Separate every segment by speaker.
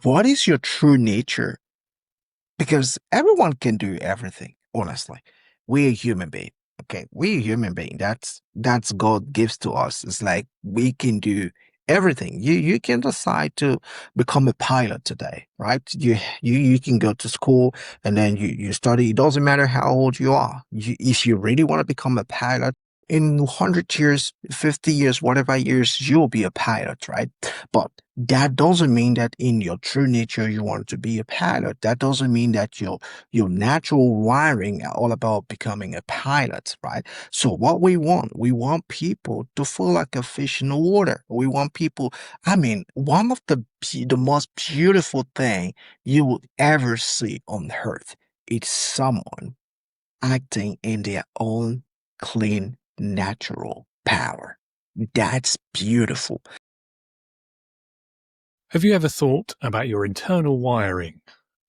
Speaker 1: What is your true nature? Because everyone can do everything, honestly. We're a human being. Okay, we're a human being. That's God gives to us. It's like we can do everything. You can decide to become a pilot today, right? You can go to school and then you study. It doesn't matter how old you are. If you really want to become a pilot, in 100 years, 50 years, whatever years, you'll be a pilot, right? But that doesn't mean that in your true nature you want to be a pilot. That doesn't mean that your natural wiring are all about becoming a pilot, right? So what we want people to feel like a fish in the water. We want people, I mean, one of the most beautiful thing you will ever see on earth is someone acting in their own clean, natural power. That's beautiful.
Speaker 2: Have you ever thought about your internal wiring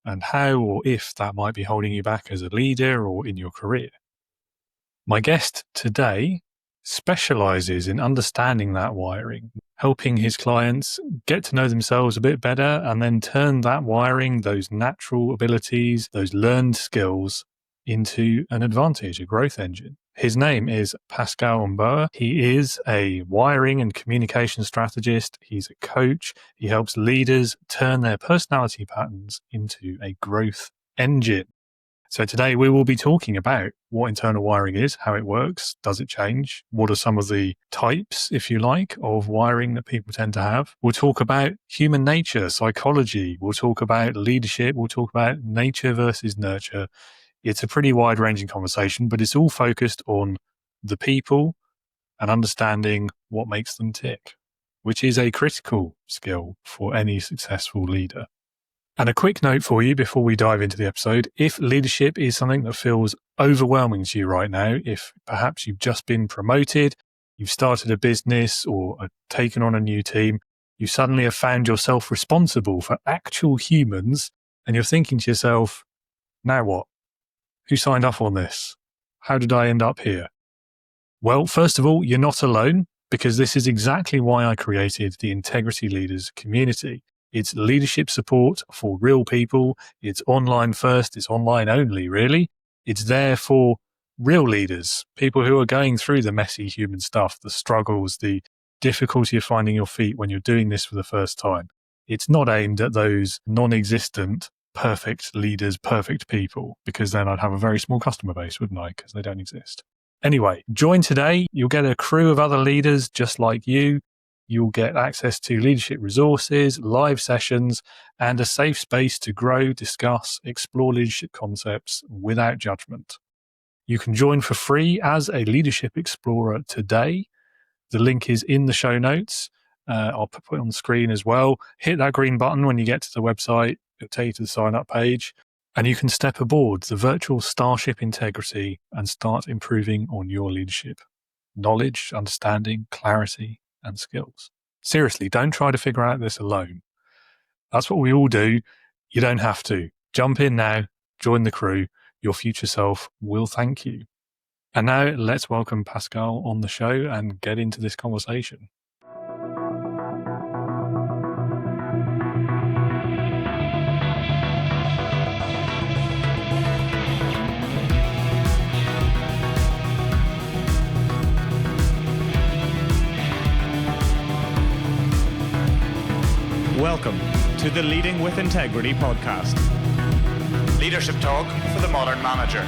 Speaker 2: and how or if that might be holding you back as a leader or in your career? My guest today specializes in understanding that wiring, helping his clients get to know themselves a bit better and then turn that wiring, those natural abilities, those learned skills into an advantage, a growth engine. His name is Pascal Mbo'a. He is a wiring and communication strategist. He's a coach. He helps leaders turn their personality patterns into a growth engine. So today we will be talking about what internal wiring is, how it works, does it change, what are some of the types, if you like, of wiring that people tend to have. We'll talk about human nature, psychology. We'll talk about leadership. We'll talk about nature versus nurture. It's a pretty wide-ranging conversation, but it's all focused on the people and understanding what makes them tick, which is a critical skill for any successful leader. And a quick note for you before we dive into the episode. If leadership is something that feels overwhelming to you right now, if perhaps you've just been promoted, you've started a business or taken on a new team, you suddenly have found yourself responsible for actual humans and you're thinking to yourself, now what? Who signed up on this? How did I end up here? Well, first of all, you're not alone because this is exactly why I created the Integrity Leaders community. It's leadership support for real people. It's online first. It's online only, really. It's there for real leaders, people who are going through the messy human stuff, the struggles, the difficulty of finding your feet when you're doing this for the first time. It's not aimed at those non-existent, perfect leaders, perfect people, because then I'd have a very small customer base, wouldn't I? Because they don't exist. Anyway, join today. You'll get a crew of other leaders just like you. You'll get access to leadership resources, live sessions, and a safe space to grow, discuss, explore leadership concepts without judgment. You can join for free as a leadership explorer today. The link is in the show notes. I'll put it on the screen as well. Hit that green button when you get to the website. It'll take you to the sign up page. And you can step aboard the virtual Starship Integrity and start improving on your leadership. Knowledge, understanding, clarity, and skills. Seriously, don't try to figure out this alone. That's what we all do. You don't have to. Jump in now, join the crew. Your future self will thank you. And now let's welcome Pascal on the show and get into this conversation.
Speaker 3: Welcome to the Leading with Integrity podcast. Leadership talk for the modern manager.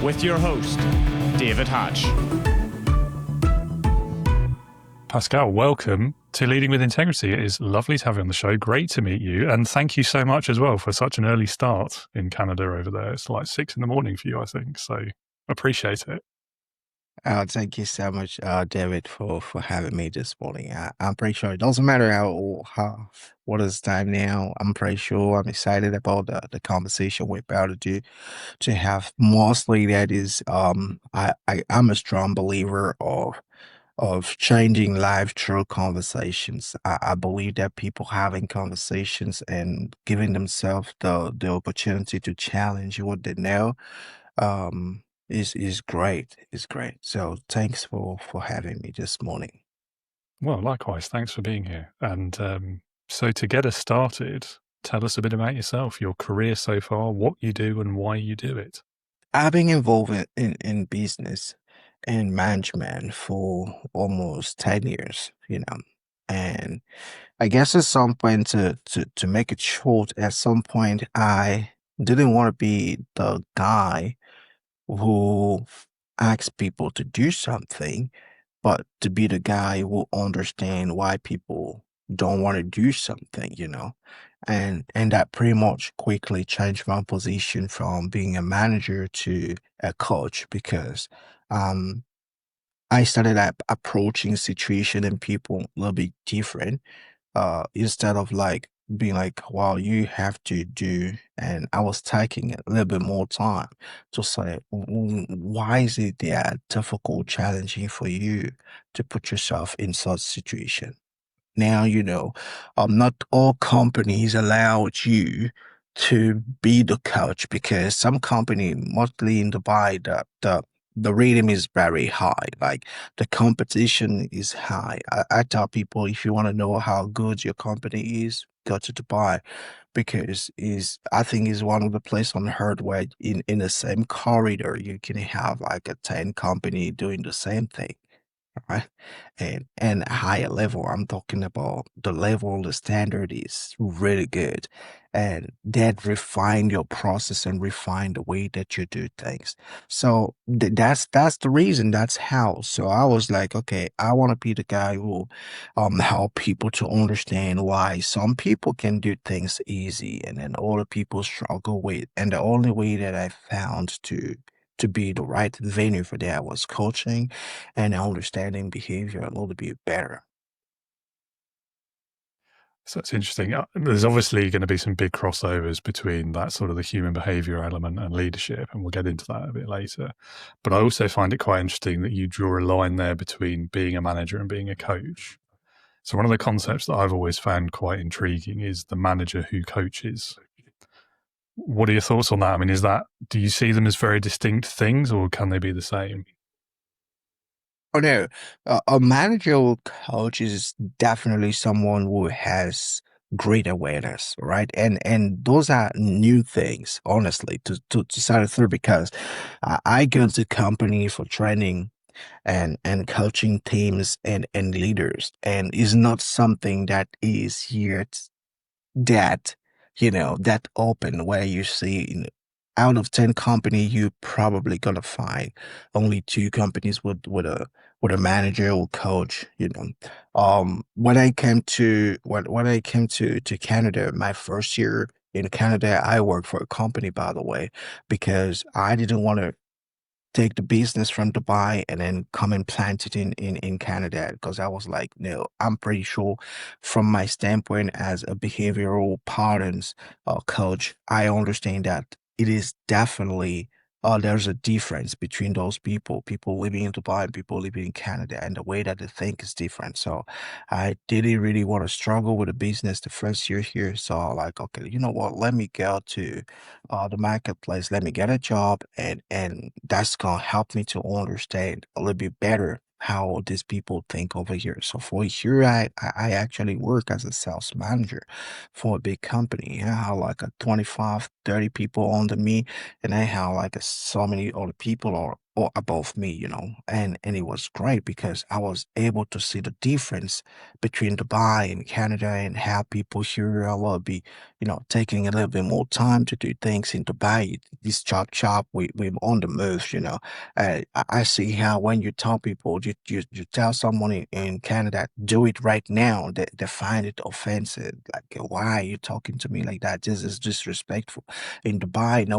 Speaker 3: With your host, David Hatch.
Speaker 2: Pascal, welcome to Leading with Integrity. It is lovely to have you on the show. Great to meet you. And thank you so much as well for such an early start in Canada over there. It's like 6 a.m. for you, I think. So appreciate it.
Speaker 1: Thank you so much, David, for having me this morning. I'm pretty sure it doesn't matter what is the time now. I'm pretty sure I'm excited about the conversation we're about to have. Mostly that is, I'm a strong believer of changing life through conversations. I believe that people having conversations and giving themselves the opportunity to challenge what they know, um, is great. Is great. So thanks for having me this morning.
Speaker 2: Well, likewise. Thanks for being here. And So to get us started, tell us a bit about yourself, your career so far, what you do and why you do it.
Speaker 1: I've been involved in business and management for almost 10 years, and I guess at some point to make it short, at some point I didn't want to be the guy who asks people to do something, but to be the guy who understand why people don't want to do something, and that pretty much quickly changed my position from being a manager to a coach because um I started approaching situation and people a little bit different, instead of like being like, well, you have to do, and I was taking a little bit more time to say, Why is it that difficult, challenging for you to put yourself in such situation?" Now, not all companies allowed you to be the coach because some company, mostly in Dubai, the rating is very high. Like the competition is high. I tell people if you want to know how good your company is, go to Dubai because is I think is one of the place on earth where in the same corridor you can have like a 10 company doing the same thing, right? And a higher level, I'm talking about the level, the standard is really good. And that refine your process and refine the way that you do things. So that's the reason, that's how. So I was like, okay, I want to be the guy who help people to understand why some people can do things easy and then other people struggle with. And the only way that I found to be the right venue for that was coaching and understanding behavior a little bit better.
Speaker 2: So it's interesting. There's obviously going to be some big crossovers between that sort of the human behavior element and leadership, and we'll get into that a bit later. But I also find it quite interesting that you draw a line there between being a manager and being a coach. So one of the concepts that I've always found quite intriguing is the manager who coaches. What are your thoughts on that? I mean, do you see them as very distinct things or can they be the same?
Speaker 1: Oh no, a managerial coach is definitely someone who has great awareness, right? And those are new things, honestly, to start through because I go to company for training and coaching teams and leaders, and is not something that is here that that open where you see out of 10 company you probably gonna find only two companies with a manager or coach. When I came to when I came to Canada, my first year in Canada, I worked for a company, by the way, because I didn't want to take the business from Dubai and then come and plant it in Canada because I was like, no, I'm pretty sure from my standpoint as a behavioral patterns coach, I understand that it is definitely there's a difference between those people living in Dubai and people living in Canada, and the way that they think is different. So I didn't really want to struggle with the business the first year here. So like, okay, you know what? Let me go to the marketplace. Let me get a job, and that's gonna help me to understand a little bit better how these people think over here. So for here, I actually work as a sales manager for a big company. I have like a 25, 30 people under me, and I have like so many other people or above me, and it was great because I was able to see the difference between Dubai and Canada and how people here are a little bit taking a little bit more time to do things in Dubai. This chop, we on the move, I see how when you tell people, you tell someone in Canada, do it right now, they find it offensive. Like, why are you talking to me like that? This is disrespectful. In Dubai, no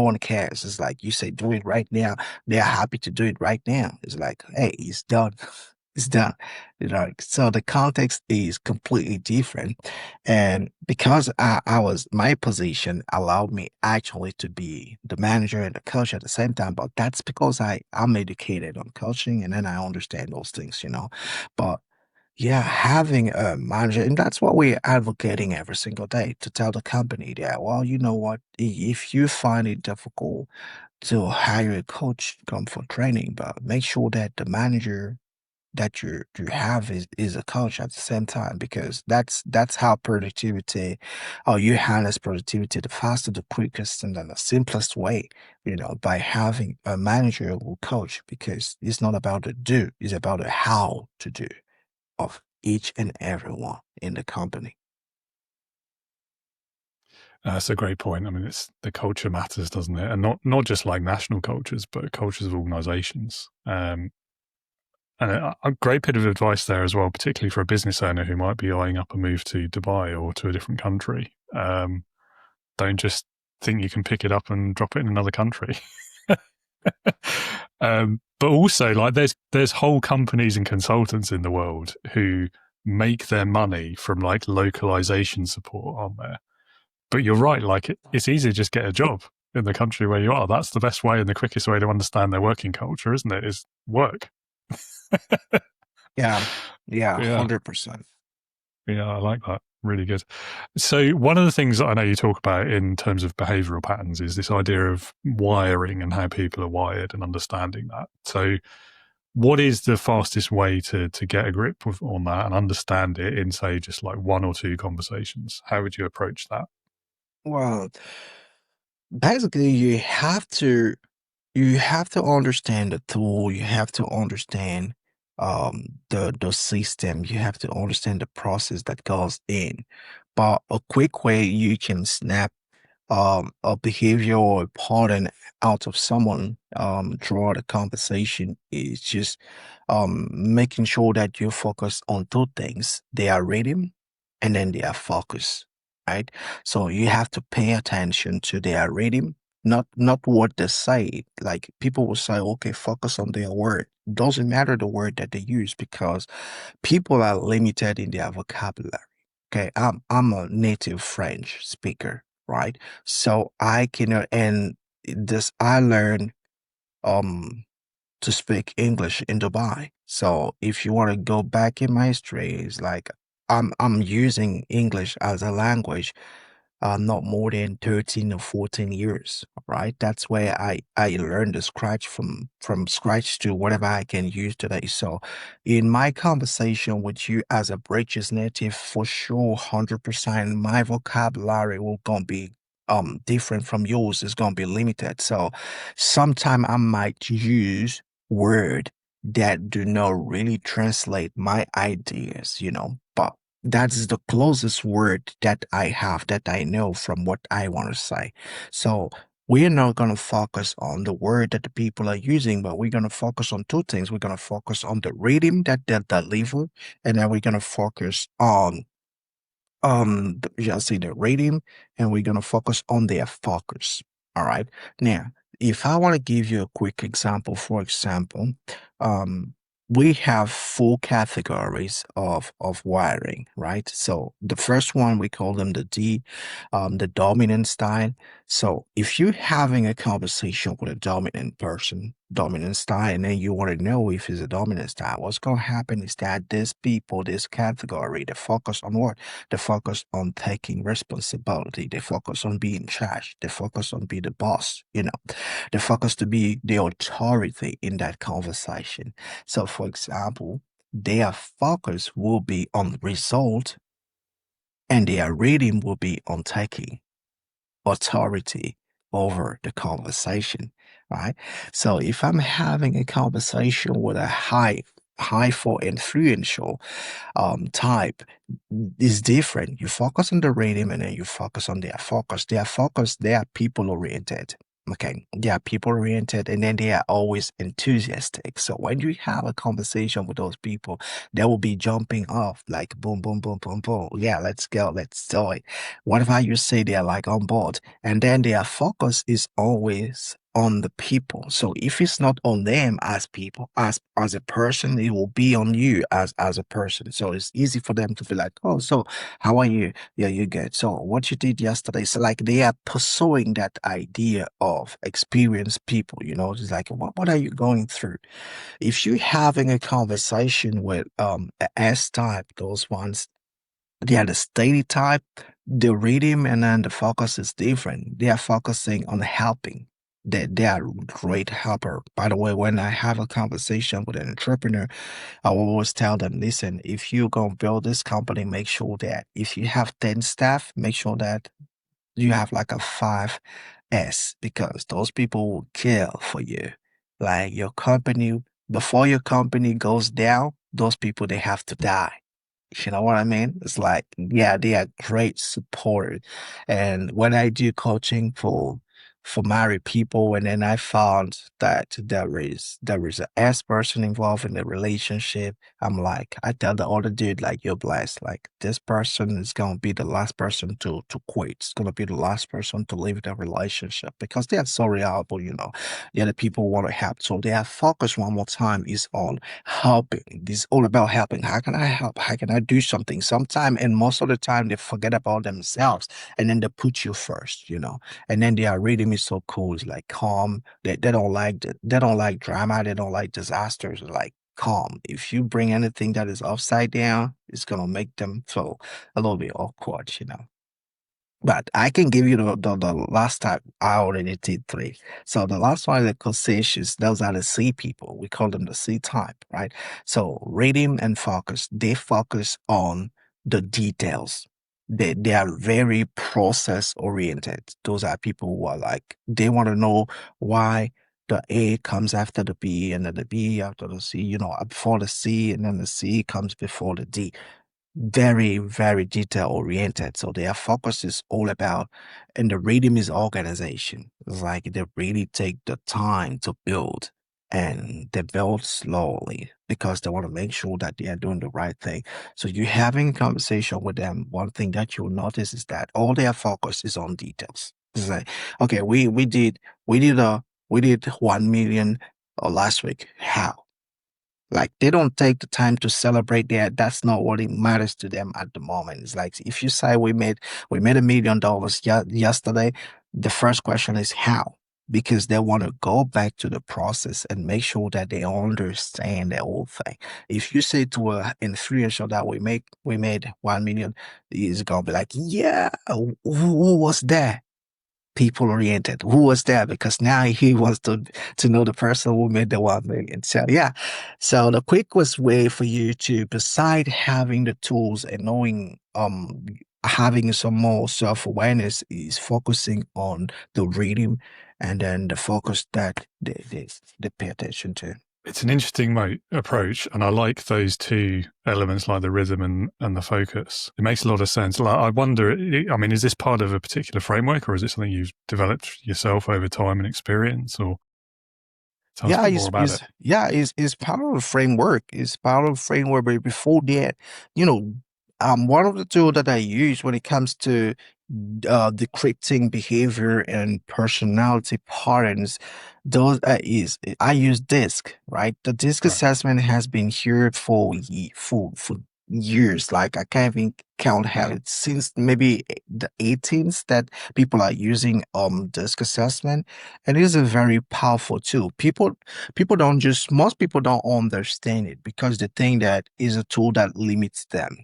Speaker 1: one cares. It's like, you say, do it right now. They're happy to do it right now. It's like, hey, it's done. It's done. So the context is completely different. And because my position allowed me actually to be the manager and the coach at the same time, but that's because I'm educated on coaching and then I understand those things. But yeah, having a manager, and that's what we're advocating every single day to tell the company that, well, you know what, if you find it difficult to hire a coach, come for training, but make sure that the manager that you have is a coach at the same time, because that's how productivity, or you harness productivity the faster, the quickest, and then the simplest way, by having a managerial coach, because it's not about the do, it's about the how to do of each and every one in the company.
Speaker 2: That's a great point. I mean, it's the culture matters, doesn't it? And not just like national cultures, but cultures of organizations. And a great bit of advice there as well, particularly for a business owner who might be eyeing up a move to Dubai or to a different country. Don't just think you can pick it up and drop it in another country. But also, like, there's whole companies and consultants in the world who make their money from like localization support, aren't there? But you're right, like it's easy to just get a job in the country where you are. That's the best way and the quickest way to understand their working culture, isn't it? Is work.
Speaker 1: Yeah, yeah,
Speaker 2: Yeah.
Speaker 1: 100%.
Speaker 2: Yeah, I like that. Really good. So one of the things that I know you talk about in terms of behavioral patterns is this idea of wiring and how people are wired and understanding that. So what is the fastest way to get a grip on that and understand it in, say, just like one or two conversations? How would you approach that?
Speaker 1: Well, basically, you have to understand the tool, you have to understand the system, you have to understand the process that goes in. But a quick way you can snap a behavior or a pattern out of someone throughout a conversation is just making sure that you focus on two things. They are rhythm and then they are focus, right? So you have to pay attention to their rhythm, not what they say. Like people will say, okay, focus on their word. Doesn't matter the word that they use, because people are limited in their vocabulary. Okay, I'm a native French speaker, right? So I can and this I learned um to speak English in Dubai. So if you want to go back in my history, it's like I'm using English as a language not more than 13 or 14 years, right? That's where I learned the scratch from scratch to whatever I can use today. So in my conversation with you as a British native, for sure, 100%, my vocabulary will gonna be different from yours. It's gonna be limited. So sometime I might use word that do not really translate my ideas, but that is the closest word that I have, that I know from what I want to say. So we're not going to focus on the word that the people are using, but we're going to focus on two things. We're going to focus on the rhythm that they deliver, and then we're going to focus on just say the rating, and we're going to focus on their focus. All right. Now, if I want to give you a quick example, for example, um we have four categories of wiring, right? So the first one, we call them the dominant style. So if you're having a conversation with a dominant person, dominant style, and then you want to know if it's a dominant style, what's going to happen is that these people, this category, they focus on what? They focus on taking responsibility. They focus on being in charge. They focus on being the boss. They focus to be the authority in that conversation. So, for example, their focus will be on result, and their reading will be on taking authority over the conversation, right? So if I'm having a conversation with a high for influential type, is different. You focus on the rhythm and then you focus on their focus. Their focus, they are people oriented. Okay, they are people oriented, and then they are always enthusiastic. So when you have a conversation with those people, they will be jumping off like boom, boom, boom, boom, boom. Yeah, let's go, let's do it. Whatever you say, they're like on board. And then their focus is always on the people. So if it's not on them as people, as a person, it will be on you as a person. So it's easy for them to be like, oh, so how are you? Yeah, you're good. So what you did yesterday, so like they are pursuing that idea of experienced people, it's like, what are you going through? If you're having a conversation with a S type, those ones, they are the steady type, the rhythm and then the focus is different. They are focusing on helping. They are great helper. By the way, when I have a conversation with an entrepreneur, I will always tell them, listen, if you're gonna build this company, make sure that if you have 10 staff, make sure that you have like a 5S, because those people will kill for you. Like your company, before your company goes down, those people, they have to die. You know what I mean? It's like, yeah, they are great support. And when I do coaching for married people, and then I found that there is a S person involved in the relationship, I'm like, I tell the other dude, like, you're blessed. Like this person is gonna be the last person to quit. It's gonna be the last person to leave the relationship because they are so reliable, The other people want to help. So their focus one more time is on helping. This is all about helping. How can I help? How can I do something? Sometime and most of the time they forget about themselves and then they put you first. And then their rhythm is so cool. It's like calm. They don't like they don't like drama. They don't like disasters. Like calm. If you bring anything that is upside down, it's gonna make them feel a little bit awkward. But I can give you the last type. I already did three. So the last one, the Caucasus, those are the C people. We call them the C type, right? So reading and focus, they focus on the details. They are very process oriented. Those are people who are like, they want to know why the A comes after the B and then the B after the C, before the C, and then the C comes before the D. Very, very detail oriented. So their focus is all about, and the rhythm is organization. It's like they really take the time to build, and they build slowly because they want to make sure that they are doing the right thing. So you having a conversation with them, one thing that you'll notice is that all their focus is on details. It's like, okay, we did 1 million last week. How? Like they don't take the time to celebrate that. That's not what it matters to them at the moment. It's like if you say we made $1 million yesterday, the first question is how, because they want to go back to the process and make sure that they understand the whole thing. If you say to an influencer that we made 1 million, he's gonna be like, yeah, who was that? People oriented. Who was that? Because now he wants to know the person who made the 1 million. So yeah. So the quickest way for you to, beside having the tools and knowing having some more self-awareness, is focusing on the reading and then the focus that they pay attention to.
Speaker 2: It's an interesting approach, and I like those two elements, like the rhythm and the focus. It makes a lot of sense. Like, I wonder, I mean, is this part of a particular framework, or is it something you've developed yourself over time and experience, or tell us a
Speaker 1: Yeah,
Speaker 2: bit more about it?
Speaker 1: it's part of the framework. It's part of the framework, but before that, you know, one of the tools that I use when it comes to decrypting behavior and personality patterns, those is I use DISC, right? The DISC
Speaker 2: Right.
Speaker 1: assessment has been here for years. Like I can't even count how it's since maybe the 18th that people are using DISC assessment, and it is a very powerful tool. People don't just most people don't understand it because they think that is a tool that limits them.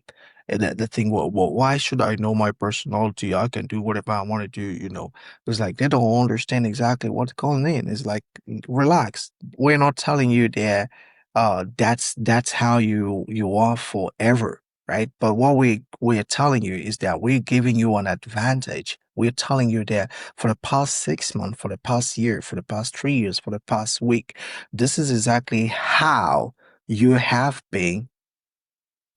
Speaker 1: And the thing, well, why should I know my personality? I can do whatever I want to do. It's like they don't understand exactly what's going in. It's like, relax. We're not telling you that that's how you are forever, right? But what we're telling you is that we're giving you an advantage. We're telling you that for the past 6 months, for the past year, for the past 3 years, for the past week, this is exactly how you have been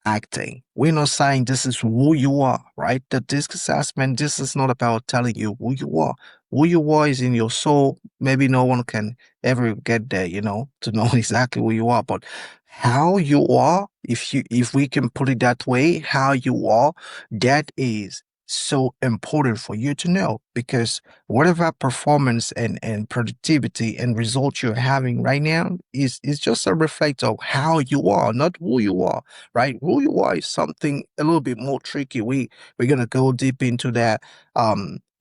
Speaker 1: acting. We're not saying this is who you are, right? The disc assessment, this is not about telling you who you are. Who you are is in your soul. Maybe no one can ever get there, to know exactly who you are. But how you are, if we can put it that way, how you are, that is so important for you to know, because whatever performance and productivity and results you're having right now is just a reflect of how you are, not who you are, right? Who you are is something a little bit more tricky. We're gonna go deep into that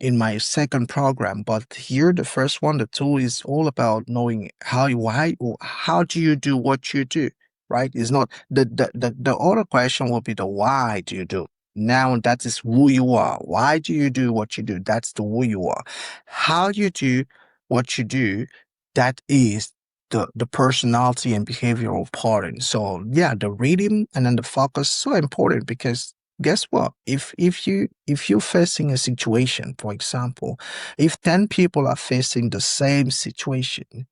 Speaker 1: in my second program. But here, the first one, the tool is all about knowing how do you do what you do, right? It's not the other question will be the why do you do. Now that is who you are. Why do you do what you do? That's the who you are. How you do what you do, that is the personality and behavioral pattern. So yeah, the reading and then the focus so important because guess what? If you're facing a situation, for example, if 10 people are facing the same situation,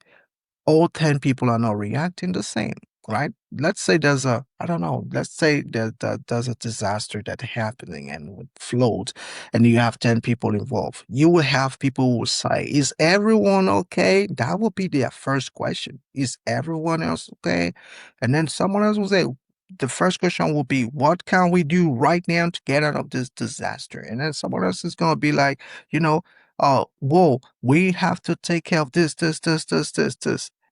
Speaker 1: all 10 people are not reacting the same, right? Let's say there's a, I don't know, let's say there's a disaster that's happening and with flood, and you have 10 people involved. You will have people who will say, is everyone okay? That will be their first question. Is everyone else okay? And then someone else will say, the first question will be, what can we do right now to get out of this disaster? And then someone else is going to be like, you know, oh, whoa, we have to take care of this.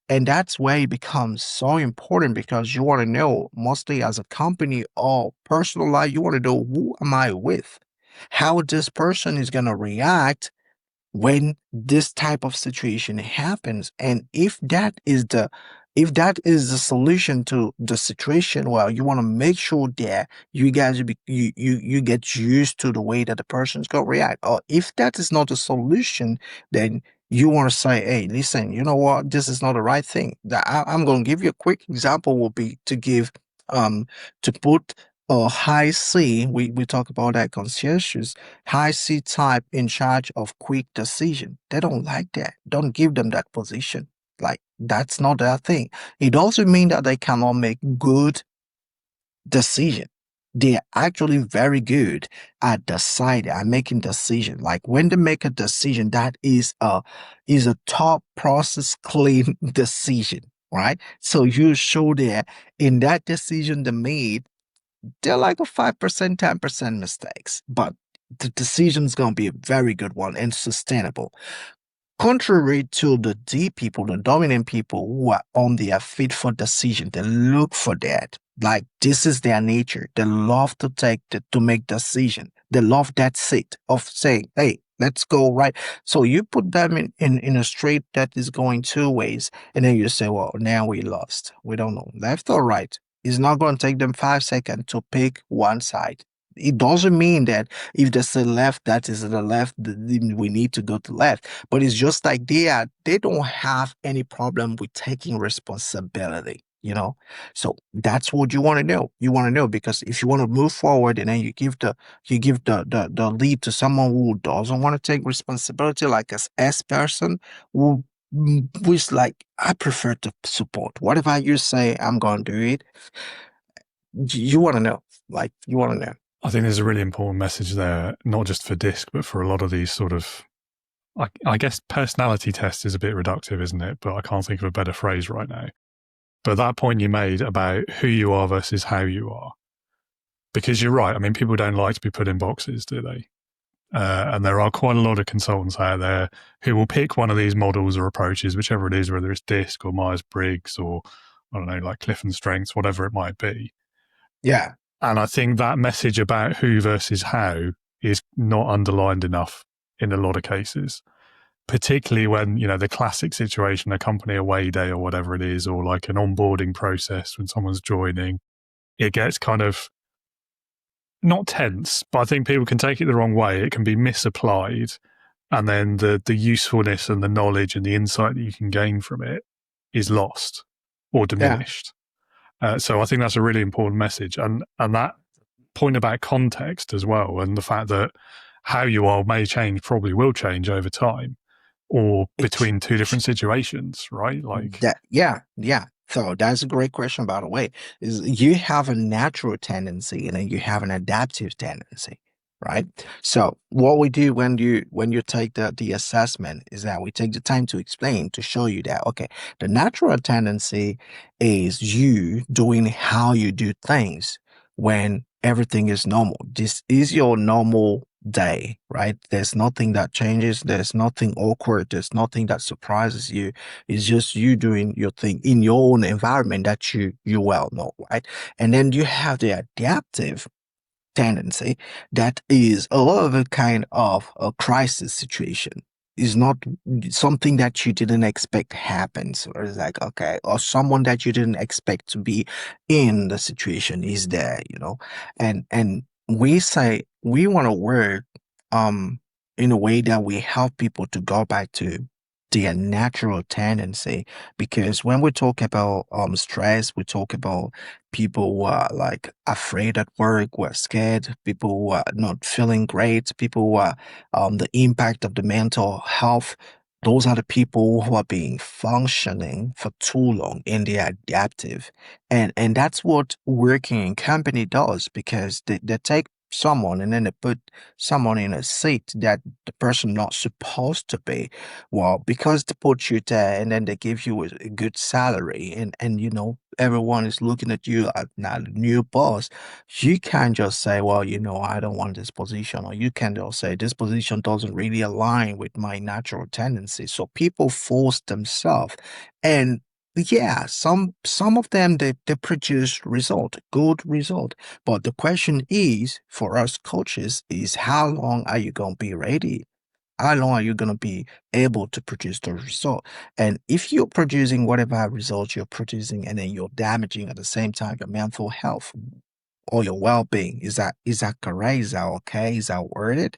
Speaker 1: And that's where it becomes so important because you want to know, mostly as a company or personal life, you want to know who am I with? How this person is going to react when this type of situation happens. And if that is the solution to the situation, well, you want to make sure that you guys you get used to the way that the person's gonna react. Or if that is not the solution, then you want to say, hey, listen, you know what, this is not the right thing. I'm gonna give you a quick example will be to give um to put a high C, we talk about that conscientious high C type in charge of quick decision. They don't like that. Don't give them that position. Like that's not their thing. It doesn't mean that they cannot make good decision. They're actually very good at deciding and making decision. Like when they make a decision, that is a top process clean decision, right? So you show that in that decision they made, they're like a 5%, 10% mistakes, but the decision's going to be a very good one and sustainable. Contrary to the D people, the dominant people who are on their feet for decision, they look for that. Like this is their nature. They love to make decision. They love that seat of saying, hey, let's go right. So you put them in a straight that is going two ways. And then you say, well, now we lost. We don't know left or right. It's not going to take them 5 seconds to pick one side. It doesn't mean that if they say left, that is the left, we need to go to left. But it's just like they don't have any problem with taking responsibility, you know? So that's what you want to know. You want to know because if you want to move forward and then you give the lead to someone who doesn't want to take responsibility, like as S person, who's like, I prefer to support. Whatever you say, I'm gonna do it. You want to know. Like you want to know.
Speaker 2: I think there's a really important message there, not just for DISC, but for a lot of these sort of, I guess personality test is a bit reductive, isn't it? But I can't think of a better phrase right now. But that point you made about who you are versus how you are, because you're right. I mean, people don't like to be put in boxes, do they? And there are quite a lot of consultants out there who will pick one of these models or approaches, whichever it is, whether it's DISC or Myers-Briggs or, I don't know, like Clifton Strengths, whatever it might be.
Speaker 1: Yeah.
Speaker 2: And I think that message about who versus how is not underlined enough in a lot of cases, particularly when, you know, the classic situation, a company away day or whatever it is, or like an onboarding process when someone's joining, it gets kind of not tense, but I think people can take it the wrong way. It can be misapplied. And then the usefulness and the knowledge and the insight that you can gain from it is lost or diminished. So I think that's a really important message. And that point about context as well, and the fact that how you are may change, probably will change over time or between two different situations, right? Like
Speaker 1: that. Yeah. So that's a great question, by the way. Is you have a natural tendency and then you have an adaptive tendency, right? So what we do when you take the assessment is that we take the time to explain to show you that okay, the natural tendency is you doing how you do things when everything is normal. This is your normal day, right? There's nothing that changes. There's nothing awkward. There's nothing that surprises you. It's just you doing your thing in your own environment that you well know, right? And then you have the adaptive tendency that is a lot of a kind of a crisis situation. Is not something that you didn't expect happens, or it's like okay, or someone that you didn't expect to be in the situation is there, you know, and we say we want to work um in a way that we help people to go back to their natural tendency. Because when we talk about stress, we talk about people who are like afraid at work, who are scared, people who are not feeling great, people who are the impact of the mental health. Those are the people who are being functioning for too long and they are adaptive. And that's what working in company does because they take someone and then they put someone in a seat that the person not supposed to be. Well, because they put you there and then they give you a good salary and everyone is looking at you as now the new boss, you can't just say, well, I don't want this position, or you can just say this position doesn't really align with my natural tendencies. So people force themselves and yeah, some of them they produce result, good result. But the question is for us coaches is how long are you gonna be ready? How long are you gonna be able to produce the result? And if you're producing whatever result you're producing and then you're damaging at the same time your mental health, or your well-being. Is that correct? Is that okay? Is that worth it?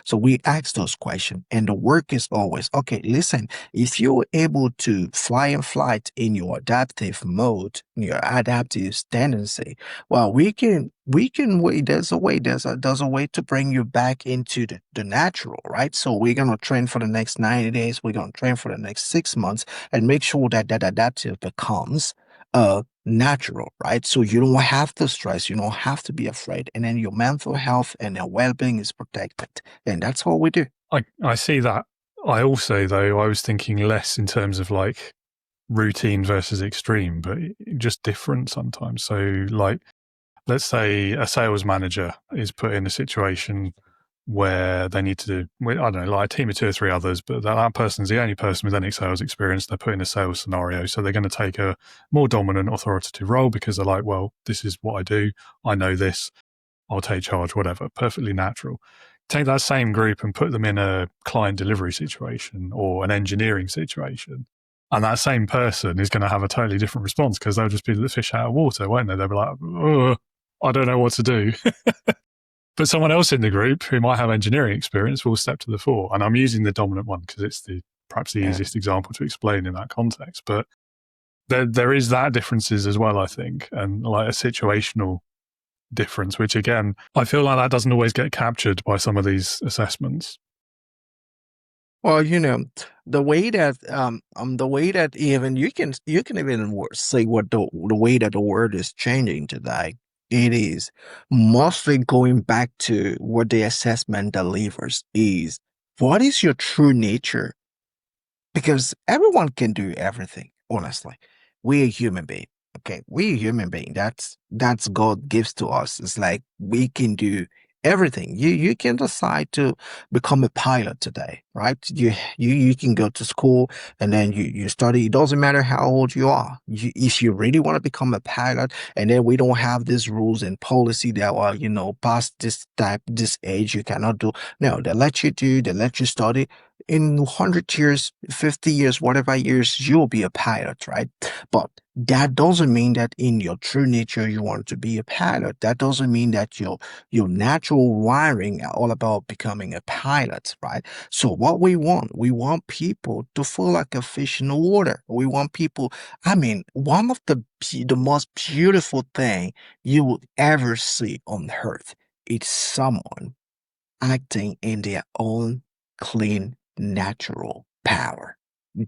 Speaker 1: So we ask those questions, and the work is always okay. Listen, if you're able to fly and flight in your adaptive mode, your adaptive tendency, well, we can wait. There's a way to bring you back into the natural, right? So we're gonna train for the next 90 days. We're gonna train for the next 6 months, and make sure that that adaptive becomes natural, right? So you don't have to stress, you don't have to be afraid, and then your mental health and your well-being is protected, and that's all we do.
Speaker 2: I see that. I also, though, I was thinking less in terms of like routine versus extreme, but just different sometimes. So, like, let's say a sales manager is put in a situation where they need to do, I don't know, like a team of 2 or 3 others, but that person's the only person with any sales experience. They're put in a sales scenario. So they're going to take a more dominant authoritative role because they're like, well, this is what I do. I know this. I'll take charge, whatever. Perfectly natural. Take that same group and put them in a client delivery situation or an engineering situation. And that same person is going to have a totally different response because they'll just be the fish out of water, won't they? They'll be like, oh, I don't know what to do. But someone else in the group who might have engineering experience will step to the fore. And I'm using the dominant one because it's perhaps the
Speaker 1: Yeah.
Speaker 2: easiest example to explain in that context. But there is that differences as well, I think, and like a situational difference, which again, I feel like that doesn't always get captured by some of these assessments.
Speaker 1: Well, the way that even you can even say what the way that the word is changing today. It is mostly going back to what the assessment delivers is what is your true nature? Because everyone can do everything, honestly. We're a human being. Okay. We're a human being. That's God gives to us. It's like we can do everything. You can decide to become a pilot today, right? You can go to school and then you study. It doesn't matter how old you are. If you really want to become a pilot, and then we don't have these rules and policy that are, past this age you cannot do. No, they let you study in 100 years, 50 years, whatever years, you'll be a pilot, right? But that doesn't mean that in your true nature you want to be a pilot. That doesn't mean that your natural wiring are all about becoming a pilot, right? So what we want people to feel like a fish in the water. We want people, I mean, one of the most beautiful thing you will ever see on earth is someone acting in their own clean, natural power.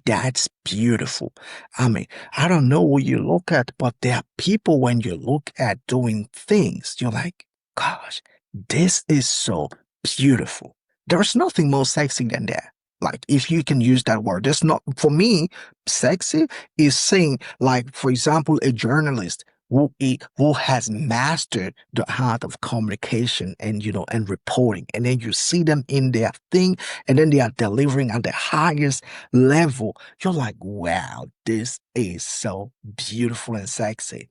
Speaker 1: That's beautiful. I mean, I don't know what you look at, but there are people when you look at doing things, you're like, gosh, this is so beautiful. There's nothing more sexy than that. Like, if you can use that word, there's not, for me, sexy is saying, like, for example, a journalist who has mastered the art of communication and reporting, and then you see them in their thing, and then they are delivering at the highest level. You're like, wow, this is so beautiful and sexy,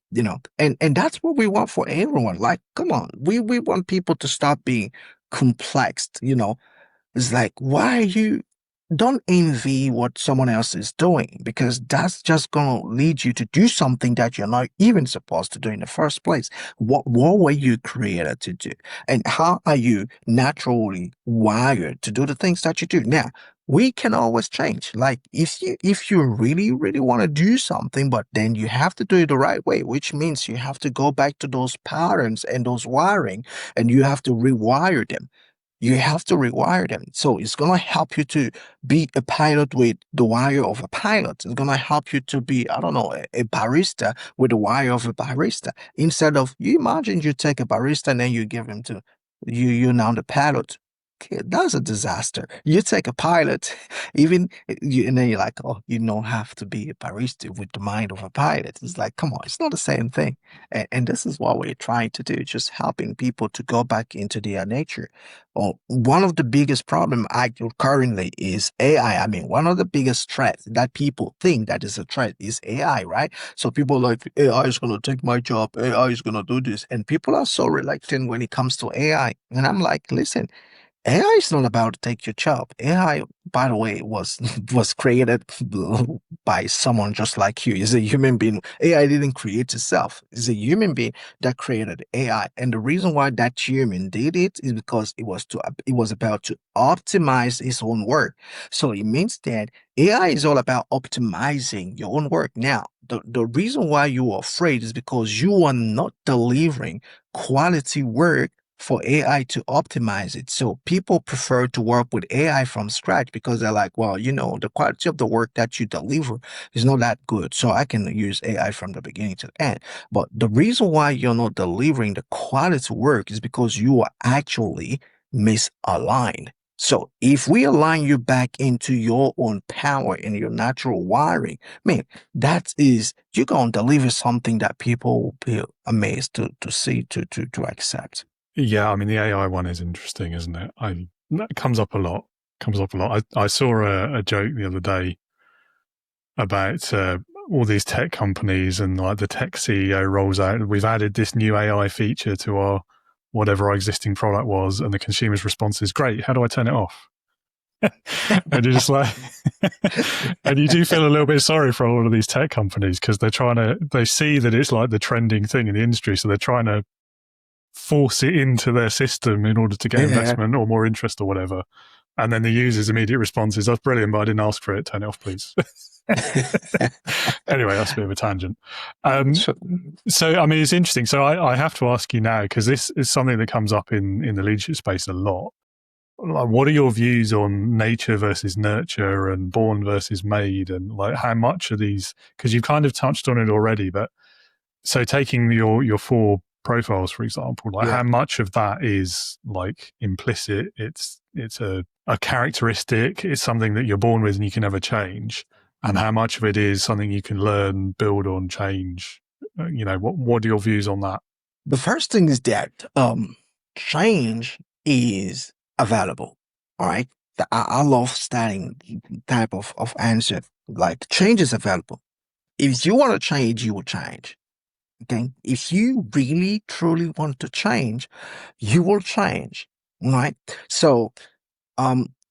Speaker 1: and that's what we want for everyone. Like, come on, we want people to stop being complexed. It's like, why are you don't envy what someone else is doing, because that's just going to lead you to do something that you're not even supposed to do in the first place. What were you created to do? And how are you naturally wired to do the things that you do? Now, we can always change. Like if you really, really want to do something, but then you have to do it the right way, which means you have to go back to those patterns and those wiring, and you have to rewire them. You have to rewire them. So it's going to help you to be a pilot with the wire of a pilot. It's going to help you to be, I don't know, a barista with the wire of a barista. Instead of, you imagine you take a barista and then you give him to, you're now the pilot. Okay, that's a disaster. You take a pilot, even you, and then you're like, oh, you don't have to be a barista with the mind of a pilot. It's like, come on, it's not the same thing. And this is what we're trying to do, just helping people to go back into their nature. Well, one of the biggest problem currently is AI. I mean, one of the biggest threats that people think that is a threat is AI, right? So people are like, AI is going to take my job. AI is going to do this. And people are so reluctant when it comes to AI. And I'm like, listen, AI is not about to take your job. AI, by the way, was created by someone just like you. It's a human being. AI didn't create itself. It's a human being that created AI. And the reason why that human did it is because it was about to optimize its own work. So it means that AI is all about optimizing your own work. Now, the reason why you are afraid is because you are not delivering quality work for AI to optimize it. So people prefer to work with AI from scratch because they're like, well, the quality of the work that you deliver is not that good. So I can use AI from the beginning to the end. But the reason why you're not delivering the quality work is because you are actually misaligned. So if we align you back into your own power and your natural wiring, man, you're going to deliver something that people will be amazed to see, to accept.
Speaker 2: Yeah, I mean, the AI one is interesting, isn't it? That comes up a lot. I saw a joke the other day about all these tech companies, and like the tech CEO rolls out, we've added this new AI feature to our whatever our existing product was, and the consumer's response is, great, how do I turn it off? And you're just like, and you do feel a little bit sorry for a lot of these tech companies because they see that it's like the trending thing in the industry, so they're trying to force it into their system in order to get investment or more interest or whatever. And then the user's immediate response is, that's brilliant, but I didn't ask for it. Turn it off, please. Anyway, that's a bit of a tangent. So, I mean, it's interesting. So I have to ask you now, because this is something that comes up in the leadership space a lot. Like, what are your views on nature versus nurture and born versus made? And like, how much of these, because you've kind of touched on it already, but so taking your 4 profiles, for example, like how much of that is like implicit? It's a characteristic. It's something that you're born with and you can never change. And how much of it is something you can learn, build on, change? What are your views on that?
Speaker 1: The first thing is that change is available. All right. I love starting type of answer. Like, change is available. If you want to change, you will change. Okay. If you really, truly want to change, you will change. Right. So,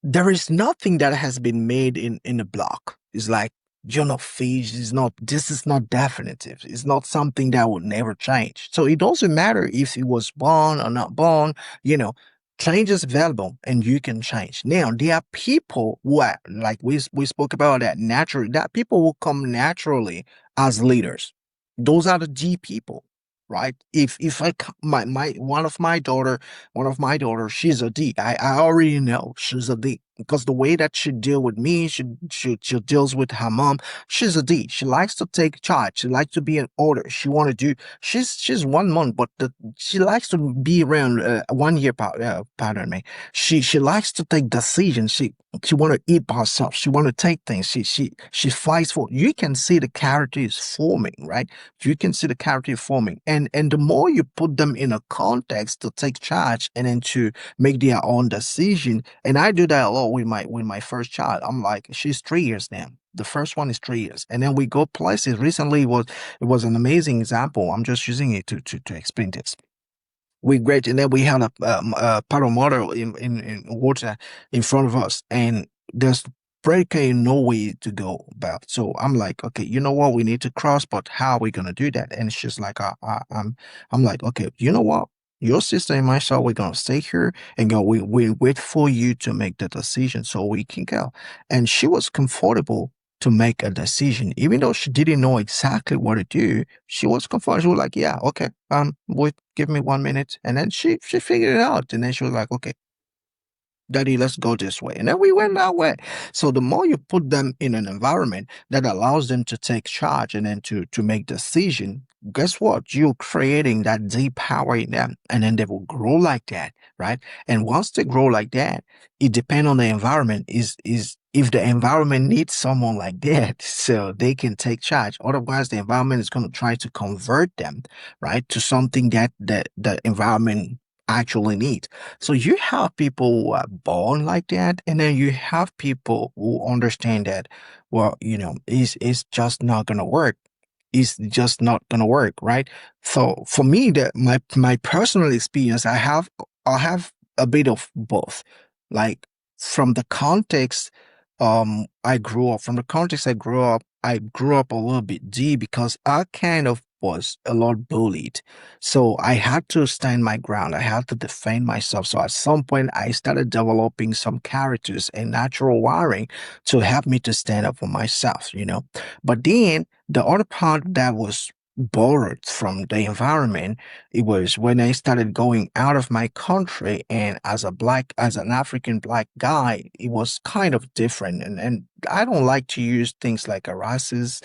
Speaker 1: there is nothing that has been made in a block. It's like, you're not phased. This is not definitive. It's not something that will never change. So it doesn't matter if it was born or not born, change is available and you can change. Now, there are people who are, like we spoke about that naturally, that people will come naturally as leaders. Those are the D people, right? If one of my daughter, she's a D. I already know she's a D because the way that she deal with me, she deals with her mom. She's a D. She likes to take charge. She likes to be an order. She want to do. She's 1 month, but she likes to be around 1 year. Pardon me. She likes to take decisions. She want to eat by herself. She want to take things. She fights for. You can see the character is forming, right? You can see the character forming, and the more you put them in a context to take charge and then to make their own decision. And I do that a lot with my first child. I'm like, she's 3 years now. The first one is 3 years, and then we go places. Recently, it was an amazing example. I'm just using it to explain this. We great, and then we had a paddle model in water in front of us, and there's practically no way to go about. So I'm like, okay, you know what? We need to cross, but how are we gonna do that? And it's just like, I'm like, okay, you know what? your sister and myself, we're gonna stay here and go. We wait for you to make the decision so we can go. And she was comfortable to make a decision, even though she didn't know exactly what to do. She was comfortable. She was like, "Yeah, okay, wait, give me 1 minute," and then she figured it out. And then she was like, "Okay, Daddy, let's go this way." And then we went that way. So the more you put them in an environment that allows them to take charge and then to make decision, guess what? You're creating that deep power in them. And then they will grow like that, right? And once they grow like that, it depends on the environment. Is if the environment needs someone like that, so they can take charge. Otherwise, the environment is going to try to convert them, right, to something that the environment actually needs. So you have people who are born like that, and then you have people who understand that, well, it's just not gonna work. It's just not gonna work, right? So for me, that my personal experience, I have a bit of both. Like from the context, from the context I grew up a little bit deep because I kind of was a lot bullied. So I had to stand my ground. I had to defend myself. So at some point, I started developing some characters and natural wiring to help me to stand up for myself. But then the other part that was borrowed from the environment, it was when I started going out of my country, and as an African black guy, it was kind of different. And I don't like to use things like a racism,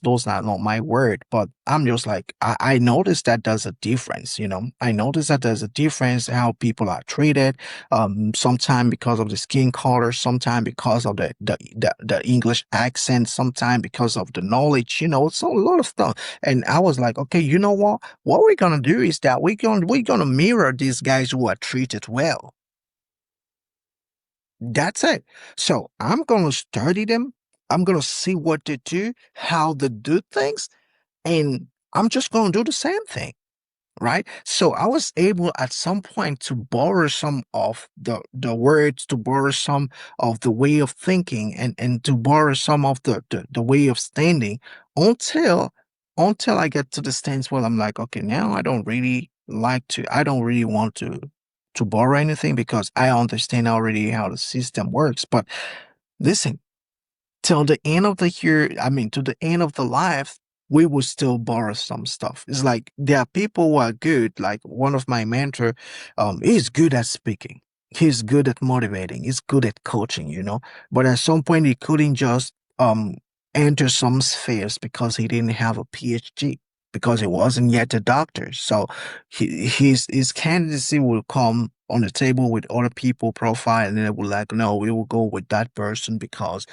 Speaker 1: those are not my word, but I'm just like, I noticed that there's a difference. I noticed that there's a difference how people are treated, sometimes because of the skin color, sometimes because of the English accent, sometimes because of the knowledge. It's a lot of stuff. And I was like, okay, you know what we're gonna do is that we're gonna mirror these guys who are treated well. That's it. So I'm gonna study them. I'm gonna see what they do, how they do things, and I'm just gonna do the same thing, right? So I was able at some point to borrow some of the words, to borrow some of the way of thinking, and to borrow some of the way of standing until until I get to the stance where I'm like, okay, now I don't really want to borrow anything because I understand already how the system works. But listen, till the end of the year, I mean, to the end of the life, we will still borrow some stuff. It's like there are people who are good. Like one of my mentor, he's good at speaking. He's good at motivating. He's good at coaching. But at some point, he couldn't just enter some spheres because he didn't have a PhD, because he wasn't yet a doctor. So his candidacy will come on the table with other people profile, and then they will like, no, we will go with that person because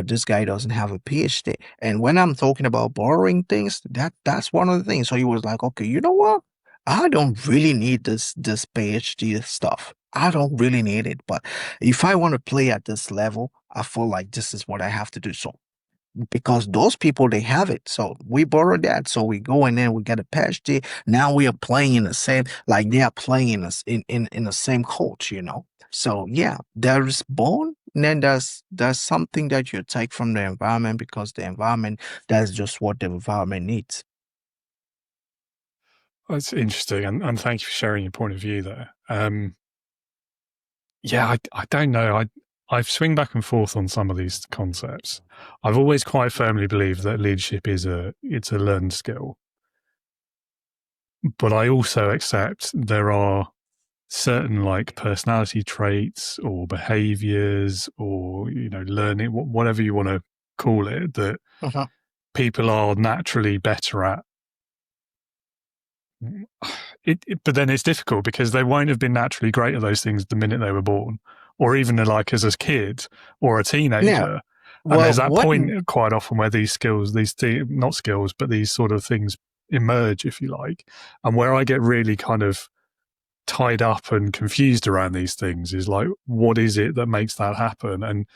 Speaker 1: this guy doesn't have a PhD. And when I'm talking about borrowing things, that's one of the things. So he was like, okay, you know what? I don't really need this PhD stuff. I don't really need it. But if I want to play at this level, I feel like this is what I have to do. So because those people, they have it, so we borrow that, so we go in there, we get a PhD. Now we are playing in the same, like they are playing in us in the same coach. So yeah, there's born, and then there's something that you take from the environment, because the environment, that's just what the environment needs.
Speaker 2: That's interesting, and thank you for sharing your point of view there. Yeah, I don't know. I swing back and forth on some of these concepts. I've always quite firmly believed that leadership it's a learned skill. But I also accept there are certain like personality traits or behaviors or, learning, whatever you want to call it, that
Speaker 1: Uh-huh.
Speaker 2: people are naturally better at. But then it's difficult because they won't have been naturally great at those things the minute they were born, or even like as a kid or a
Speaker 1: Now,
Speaker 2: teenager. And
Speaker 1: well,
Speaker 2: there's that point quite often where these skills, not skills, but these sort of things emerge, if you like. And where I get really kind of tied up and confused around these things is like, what is it that makes that happen? And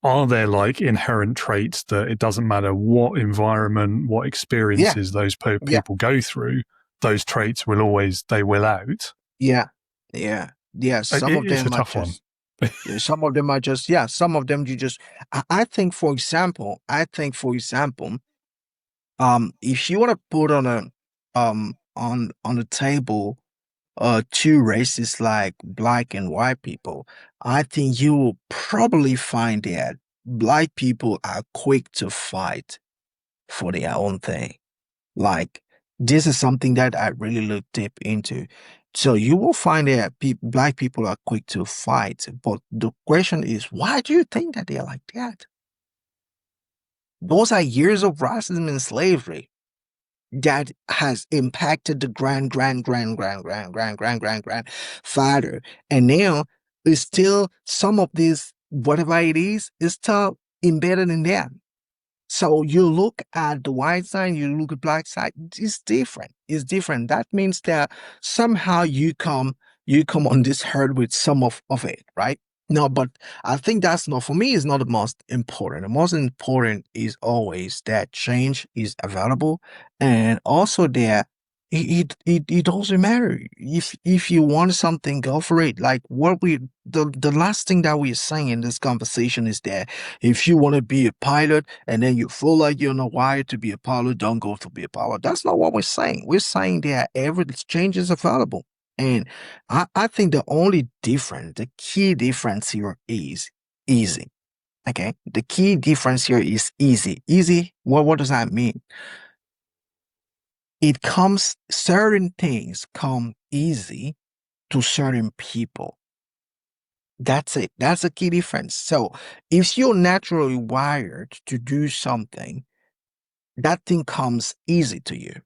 Speaker 2: are there like inherent traits that it doesn't matter what environment, what
Speaker 1: yeah,
Speaker 2: experiences those
Speaker 1: yeah,
Speaker 2: people go through, those traits they will out?
Speaker 1: yeah, yeah, yeah. Some of
Speaker 2: It's a
Speaker 1: them are
Speaker 2: tough one.
Speaker 1: just, yeah, some of them are just, yeah, some of them you just, I think, for example, if you want to put on a, on the table two races like black and white people, I think you will probably find that black people are quick to fight for their own thing. Like, this is something that I really look deep into. So you will find that black people are quick to fight, but the question is, why do you think that they're like that? Those are years of racism and slavery that has impacted the grandfather. And now it's still some of this, whatever it is still embedded in them. So you look at the white side, you look at black side, it's different. It's different. That means that somehow you come on this herd with some of it, right? No, but I think that's not, for me, it's not the most important. The most important is always that change is available, and also that it doesn't matter if you want something, go for it. Like what we the last thing that we're saying in this conversation is that if you want to be a pilot and then you feel like you're not wired to be a pilot, don't go to be a pilot. That's not what we're saying. We're saying that every change is available. And I think the key difference here is easy. Okay. The key difference here is easy. Easy, what does that mean? Certain things come easy to certain people. That's it. That's a key difference. So if you're naturally wired to do something, that thing comes easy to you.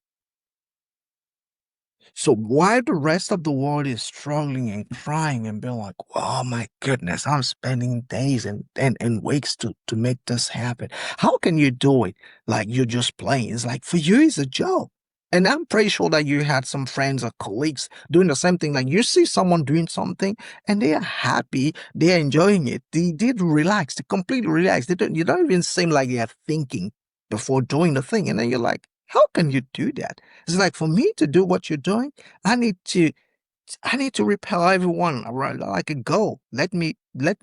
Speaker 1: So while the rest of the world is struggling and crying and being like, oh my goodness, I'm spending days and weeks to make this happen. How can you do it? Like you're just playing. It's like for you, it's a joke. And I'm pretty sure that you had some friends or colleagues doing the same thing. Like you see someone doing something and they are happy, they are enjoying it. They did relax, they completely relax. You don't even seem like they are thinking before doing the thing. And then you're like, how can you do that? It's like for me to do what you're doing, I need to I need to repel everyone around like a goal. Let me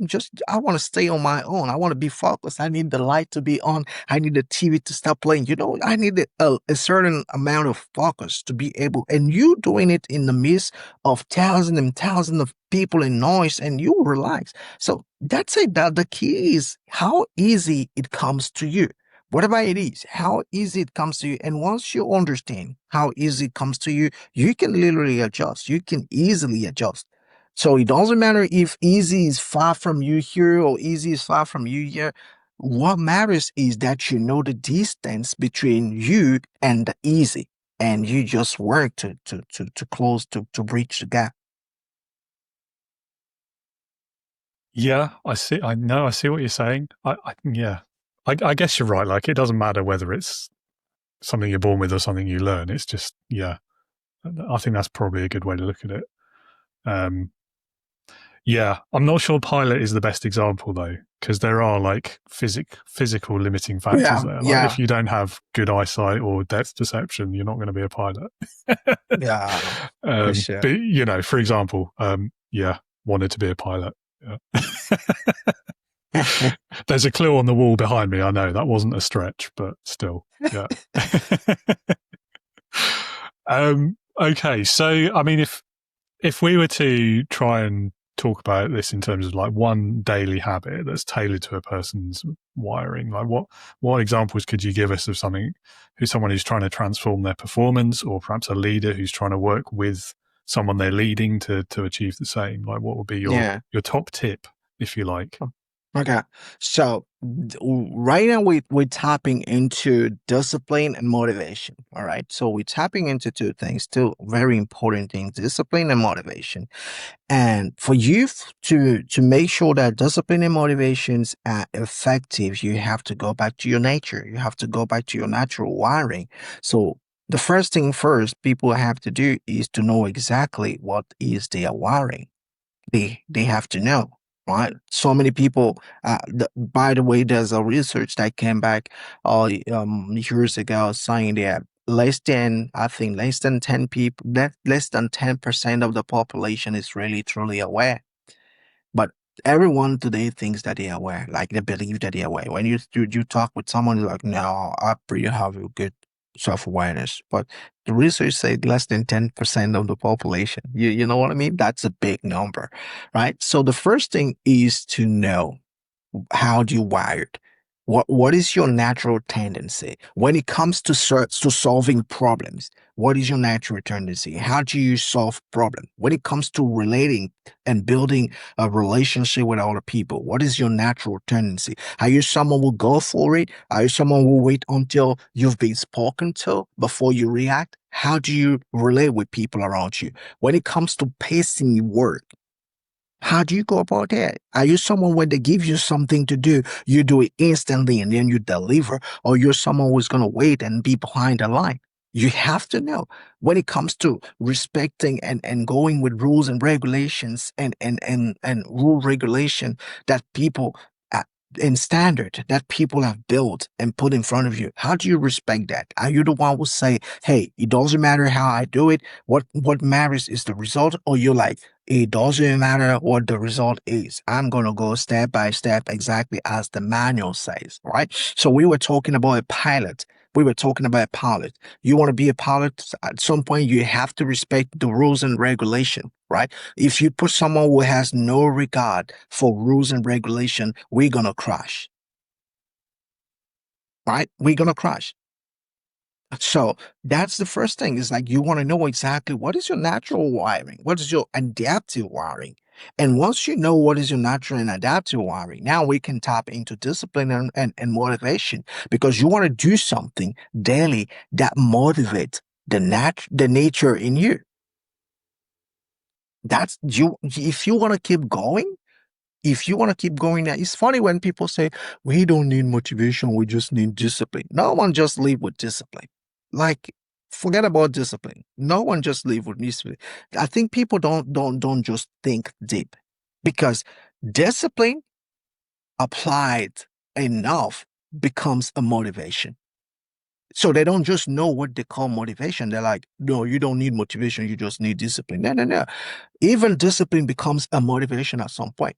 Speaker 1: just, I want to stay on my own. I want to be focused. I need the light to be on. I need the TV to stop playing. I need a certain amount of focus to be able, and you doing it in the midst of thousands and thousands of people and noise, and you relax. So that's it. That the key is how easy it comes to you. Whatever it is, how easy it comes to you. And once you understand how easy it comes to you, you can literally adjust. You can easily adjust. So it doesn't matter if easy is far from you here or easy is far from you here. What matters is that you know the distance between you and the easy, and you just work to close to bridge the gap.
Speaker 2: Yeah, I see. I know. I see what you're saying. Yeah. I guess you're right. Like, it doesn't matter whether it's something you're born with or something you learn. It's just, yeah. I think that's probably a good way to look at it. Yeah, I'm not sure pilot is the best example though, because there are like physical limiting factors
Speaker 1: Yeah,
Speaker 2: there. Like
Speaker 1: yeah,
Speaker 2: if you don't have good eyesight or depth perception, you're not going to be a pilot.
Speaker 1: yeah, for sure.
Speaker 2: But for example, yeah, wanted to be a pilot. Yeah. There's a clue on the wall behind me. I know that wasn't a stretch, but still, yeah. Okay, so I mean, if we were to try and talk about this in terms of like one daily habit that's tailored to a person's wiring, like what examples could you give us of someone who's trying to transform their performance, or perhaps a leader who's trying to work with someone they're leading to achieve the same? Like, what would be
Speaker 1: Yeah.
Speaker 2: your top tip, if you like?
Speaker 1: Okay. So right now we're tapping into discipline and motivation. All right. So we're tapping into two things, two very important things, discipline and motivation. And for you to make sure that discipline and motivations are effective, you have to go back to your nature. You have to go back to your natural wiring. So the first thing first people have to do is to know exactly what is their wiring. They have to know, right? So many people. By the way, there's a research that came back years ago saying that less than 10 people, less than 10% of the population is really truly aware. But everyone today thinks that they're aware, like they believe that they're aware. When you talk with someone, you're like, no, I pretty have you good. self-awareness, but the research said less than 10% of the population. You know what I mean? That's a big number, right? So the first thing is to know how do you wired? What is your natural tendency when it comes to solving problems? What is your natural tendency? How do you solve problem when it comes to relating and building a relationship with other people? What is your natural tendency? Are you someone who go for it? Are you someone who wait until you've been spoken to before you react? How do you relate with people around you when it comes to pacing your work? How do you go about that? Are you someone when they give you something to do, you do it instantly and then you deliver, or you're someone who's going to wait and be behind the line? You have to know when it comes to respecting and going with rules and regulations and rule regulation that people uh, and standard that people have built and put in front of you. How do you respect that? Are you the one who say, "Hey, it doesn't matter how I do it. What matters is the result," or you're like, it doesn't matter what the result is. I'm going to go step by step exactly as the manual says, right? So we were talking about a pilot. We were talking about a pilot. You want to be a pilot, at some point you have to respect the rules and regulation, right? If you put someone who has no regard for rules and regulation, we're going to crash, right? We're going to crash. So that's the first thing is like you want to know exactly what is your natural wiring, what is your adaptive wiring. And once you know what is your natural and adaptive wiring, now we can tap into discipline and motivation because you want to do something daily that motivates the nature in you. That's you. If you want to keep going, if you want to keep going there, it's funny when people say, we don't need motivation, we just need discipline. No one just live with discipline. Like, forget about discipline. No one just live with discipline. I think people don't just think deep because discipline applied enough becomes a motivation. So they don't just know what they call motivation. They're like, no, you don't need motivation, you just need discipline. No, no, no. Even discipline becomes a motivation at some point.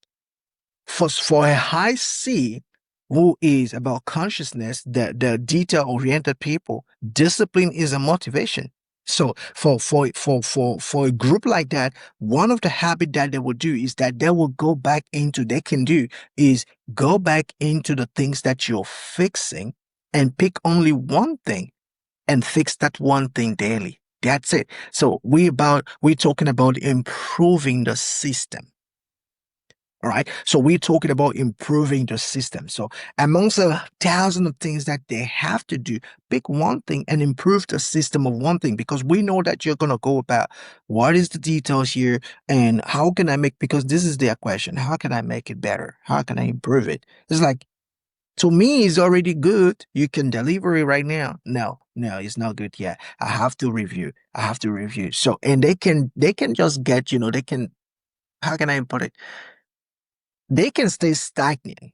Speaker 1: For a high C who is about consciousness, the detail oriented people, discipline is a motivation. So for a group like that, one of the habits that they will do is that they will go back into they can do is go back into the things that you're fixing and pick only one thing and fix that one thing daily. That's it. So we're talking about improving the system. All right. So we're talking about improving the system. So amongst a thousand of things that they have to do, pick one thing and improve the system of one thing because we know that you're going to go about what is the details here and how can I make, because this is their question. How can I make it better? How can I improve it? It's like, to me, it's already good. You can deliver it right now. No, no, it's not good yet. I have to review. I have to review. So, and they can just get, they can, how can I put it? They can stay stagnant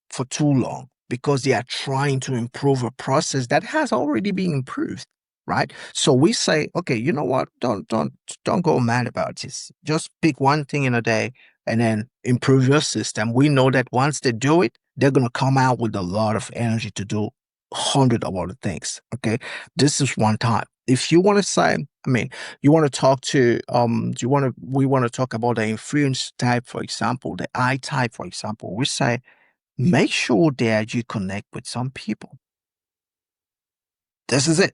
Speaker 1: for too long because they are trying to improve a process that has already been improved, right? So we say, okay, you know what? Don't go mad about this. Just pick one thing in a day and then improve your system. We know that once they do it, they're gonna come out with a lot of energy to do 100 of other things. Okay, this is one time. If you want to say, I mean, you want to talk to do you want to we want to talk about the influence type, for example, the I type, for example. We say make sure that you connect with some people. This is it.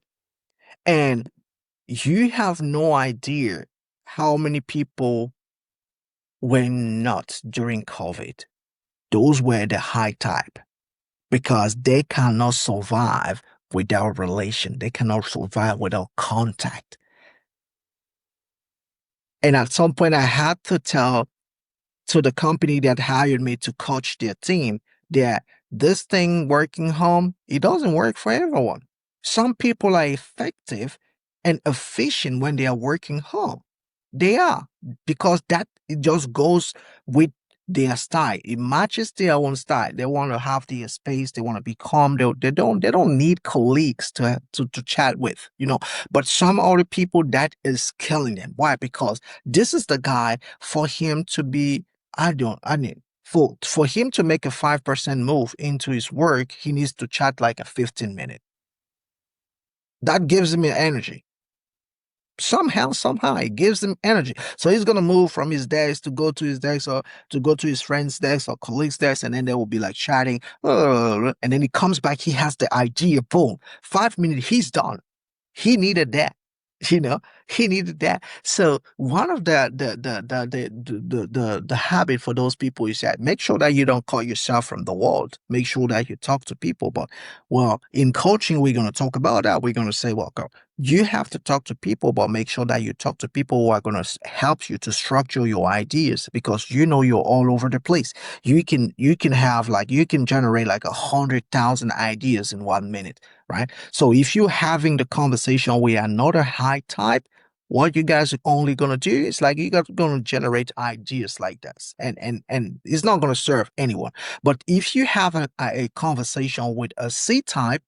Speaker 1: And you have no idea how many people were not during COVID. Those were the high type because they cannot survive without relation. They cannot survive without contact. And at some point, I had to tell to the company that hired me to coach their team that this thing working home, it doesn't work for everyone. Some people are effective and efficient when they are working home. They are because that it just goes with their style. It matches their own style. They want to have their space. They want to be calm. They don't need colleagues to chat with, But some other people that is killing them. Why? Because this is the guy for him to be. I mean, for him to make a 5% move into his work, he needs to chat like a 15 minute. That gives him energy. Somehow it gives him energy. So he's gonna move from his desk to go to his desk or to go to his friend's desk or colleague's desk, and then they will be like chatting. And then he comes back, he has the idea, boom. 5 minutes, he's done. He needed that. You know, he needed that. So one of the habit for those people is that make sure that you don't cut yourself from the world. Make sure that you talk to people. But well, in coaching, we're gonna talk about that. We're gonna say, well, girl, you have to talk to people, but make sure that you talk to people who are gonna help you to structure your ideas because you know you're all over the place. You can have like you can generate like 100,000 ideas in 1 minute, right? So if you're having the conversation with another high type, what you guys are only gonna do is like you guys are gonna generate ideas like this, and it's not gonna serve anyone. But if you have a conversation with a C type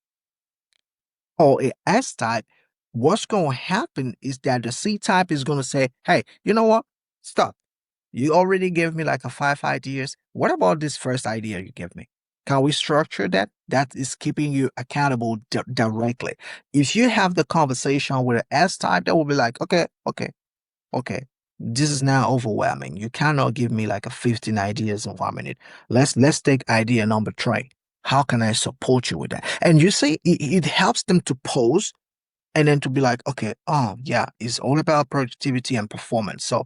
Speaker 1: or a S type, what's gonna happen is that the C type is gonna say, "Hey, you know what? Stop. You already gave me like a 5 ideas. What about this first idea you gave me? Can we structure that? That is keeping you accountable directly. If you have the conversation with an S type, that will be like, okay. This is now overwhelming. You cannot give me like a 15 ideas in 1 minute. Let's take idea number three. How can I support you with that? And you see, it helps them to pause and then to be like, okay, oh yeah, it's all about productivity and performance. So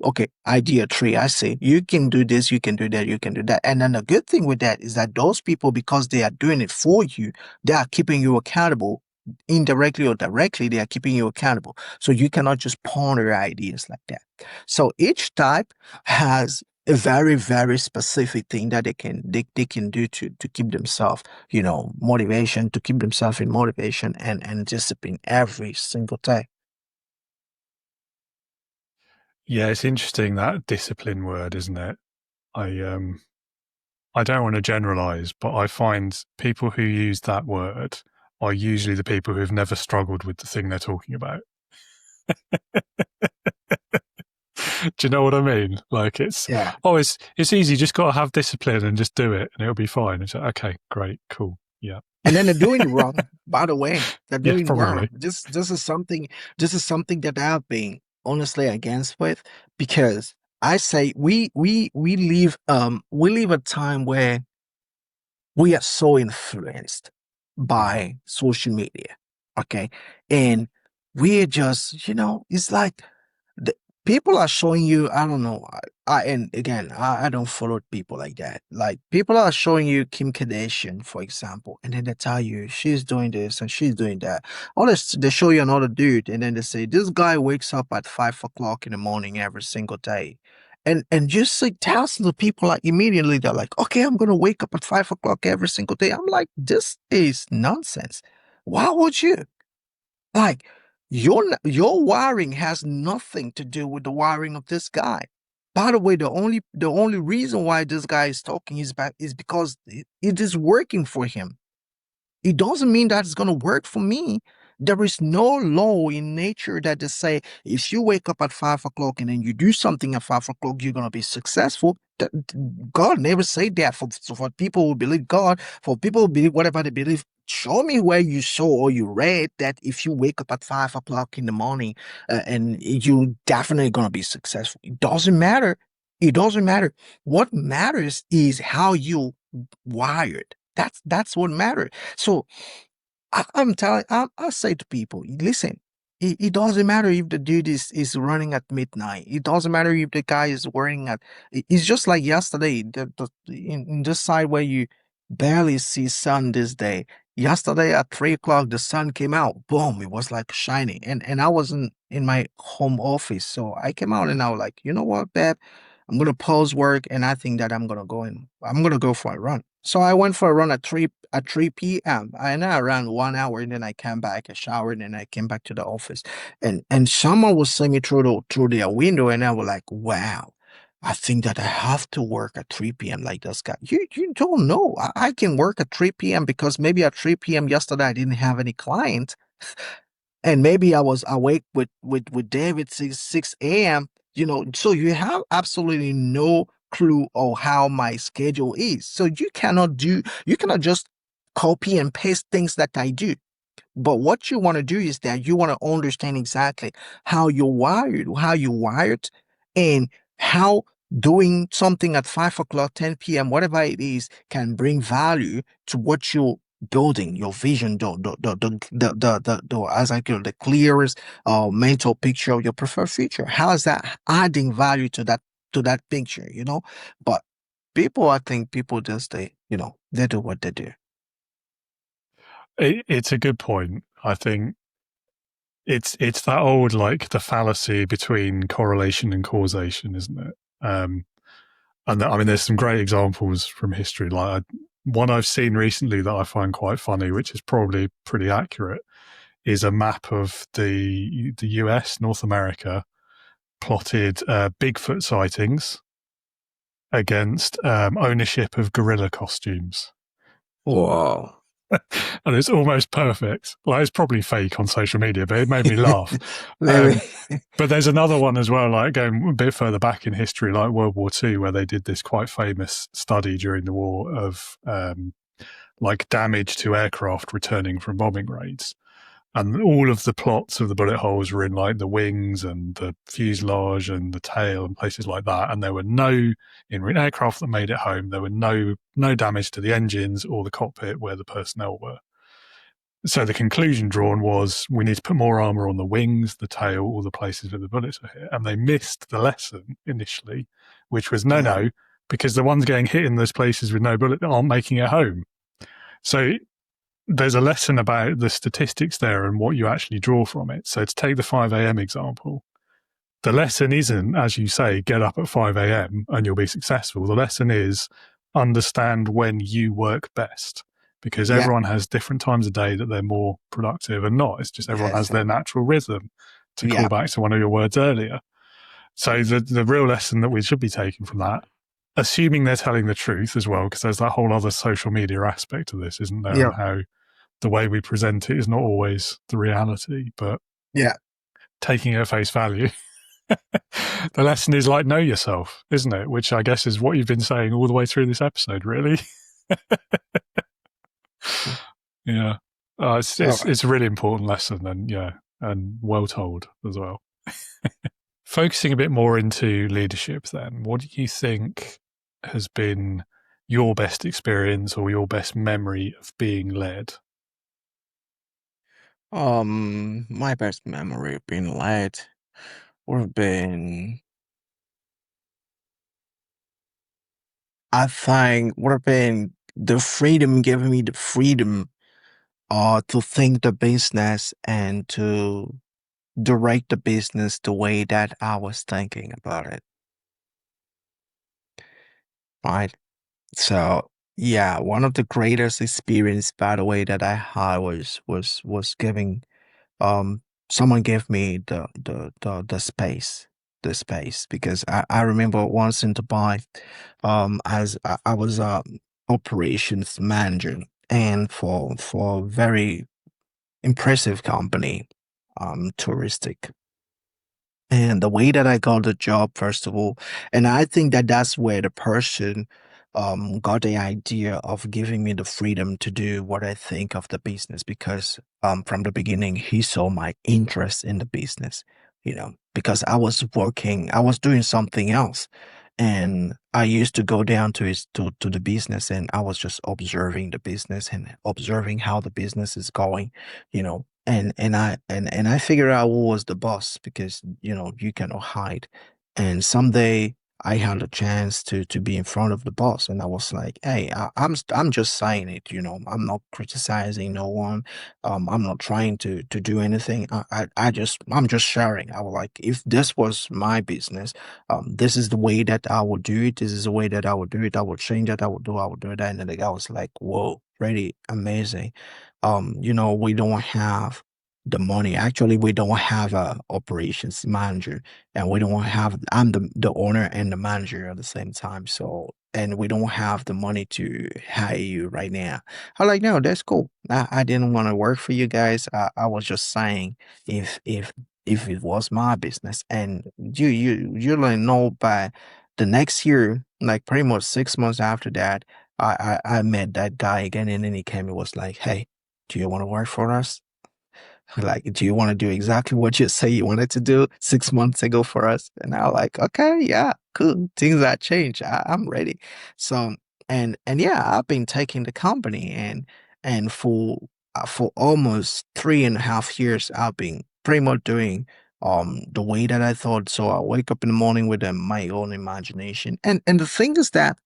Speaker 1: okay, idea three, I say you can do this, you can do that, you can do that. And then the good thing with that is that those people, because they are doing it for you, they are keeping you accountable indirectly or directly, they are keeping you accountable. So you cannot just ponder ideas like that. So each type has a very, very specific thing that they can do to keep themselves, motivation, to keep themselves in motivation and discipline every single day.
Speaker 2: Yeah, it's interesting, that discipline word, isn't it? I don't want to generalize, but I find people who use that word are usually the people who've never struggled with the thing they're talking about. Do you know what I mean? Like it's
Speaker 1: Yeah.
Speaker 2: it's easy. You just got to have discipline and just do it, and it'll be fine. It's like, okay, great, cool, yeah.
Speaker 1: And then they're doing it wrong. By the way, they're
Speaker 2: Yeah,
Speaker 1: doing wrong.
Speaker 2: probably.
Speaker 1: This is something that I've been honestly against with because I say we live a time where we are so influenced by social media. Okay. And we're just, it's like the people are showing you, I don't know. And again, I don't follow people like that. Like people are showing you Kim Kardashian, for example, and then they tell you she's doing this and she's doing that. Or they show you another dude, and then they say this guy wakes up at 5 o'clock in the morning every single day. And just see thousands of people like immediately they're like, okay, I'm gonna wake up at 5 o'clock every single day. I'm like, this is nonsense. Why would you? Like your wiring has nothing to do with the wiring of this guy. By the way, the only reason why this guy is talking is because it is working for him. It doesn't mean that it's going to work for me. There is no law in nature that just say if you wake up at 5 o'clock and then you do something at 5 o'clock, you're going to be successful. God never said that. For people who believe God, for people who believe whatever they believe, show me where you saw or you read that if you wake up at 5 o'clock in the morning and you definitely going to be successful. It doesn't matter. It doesn't matter. What matters is how you wired. That's what matters. So I say to people, listen, it doesn't matter if the dude is running at midnight. It doesn't matter if the guy is wearing it's just like yesterday, in this side where you barely see sun this day. Yesterday at 3 o'clock, the sun came out. Boom, it was like shining. And I wasn't in my home office. So I came out and I was like, you know what, babe? I'm gonna pause work and I think that I'm gonna go for a run. So I went for a run at 3 p.m. and I ran 1 hour and then I came back, I showered, and I came back to the office. And someone was seeing me through their window and I was like, wow, I think that I have to work at 3 p.m. like this guy. You don't know. I can work at 3 p.m. because maybe at 3 p.m. yesterday I didn't have any client. And maybe I was awake with David 6 a.m. So you have absolutely no clue of how my schedule is. So you cannot just copy and paste things that I do. but what you want to do is that you want to understand exactly how you're wired, and how doing something at 5 o'clock, 10 p.m., whatever it is, can bring value to what you're building, your vision, as I call the clearest mental picture of your preferred future. How is that adding value to that picture, you know? But people, I think people just they do what they do.
Speaker 2: It's a good point. I think it's that old, like, the fallacy between correlation and causation, isn't it? And I mean, there's some great examples from history. Like, one I've seen recently that I find quite funny, which is probably pretty accurate, is a map of the US, North America, plotted Bigfoot sightings against ownership of gorilla costumes.
Speaker 1: Whoa.
Speaker 2: And it's almost perfect. Like, it's probably fake on social media, but it made me laugh.
Speaker 1: Maybe.
Speaker 2: But there's another one as well, like going a bit further back in history, like World War II, where they did this quite famous study during the war of like damage to aircraft returning from bombing raids. And all of the plots of the bullet holes were in like the wings and the fuselage and the tail and places like that. And there were no, in aircraft that made it home, there were no damage to the engines or the cockpit where the personnel were. So the conclusion drawn was we need to put more armor on the wings, the tail, all the places where the bullets are hit. And they missed the lesson initially, which was no, because the ones getting hit in those places with no bullet aren't making it home. So there's a lesson about the statistics there and what you actually draw from it. So to take the 5 a.m. example, the lesson isn't, as you say, get up at 5 a.m. and you'll be successful. The lesson is understand when you work best, because everyone has different times of day that they're more productive and not. It's just everyone has their natural rhythm, to call back to one of your words earlier. So the real lesson that we should be taking from that, assuming they're telling the truth as well, because there's that whole other social media aspect of this, isn't there?
Speaker 1: Yeah.
Speaker 2: And how the way we present it is not always the reality, but taking it at face value. The lesson is, like, know yourself, isn't it? Which I guess is what you've been saying all the way through this episode, really. Yeah. It's a really important lesson, and well told as well. Focusing a bit more into leadership then, what do you think has been your best experience or your best memory of being led?
Speaker 1: My best memory of being led would have been, I think, would have been the freedom, giving me the freedom to think the business and to direct the business the way that I was thinking about it. Right. So yeah, one of the greatest experience, by the way, that I had was giving someone gave me the space, because I remember once in Dubai, as I was operations manager, and for a very impressive company, touristic. And the way that I got the job, first of all, and I think that that's where the person got the idea of giving me the freedom to do what I think of the business, because from the beginning he saw my interest in the business, because I was doing something else, and I used to go down to the business, and I was just observing the business and observing how the business is going, and I figured out who was the boss, because you cannot hide. And someday I had a chance to be in front of the boss, and I was like, "Hey, I'm just saying it. I'm not criticizing no one. I'm not trying to do anything. I'm just sharing. I was like, if this was my business, this is the way that I would do it. This is the way that I would do it. I would change it. I would do that." And then the guy was like, "Whoa, really amazing. We don't have the money. Actually, we don't have a operations manager, and we don't have. I'm the owner and the manager at the same time. So, and we don't have the money to hire you right now." I'm like, "No, that's cool. I didn't want to work for you guys. I was just saying, if it was my business." And you like know, by the next year, like pretty much 6 months after that, I met that guy again, and then he came and was like, "Hey, do you want to work for us?" Like, do you want to do exactly what you say you wanted to do 6 months ago for us? And I'm like, okay, yeah, cool. Things that change. I'm ready. So, and yeah, I've been taking the company and for almost 3.5 years, I've been pretty much doing the way that I thought. So I wake up in the morning with my own imagination. And the thing is that,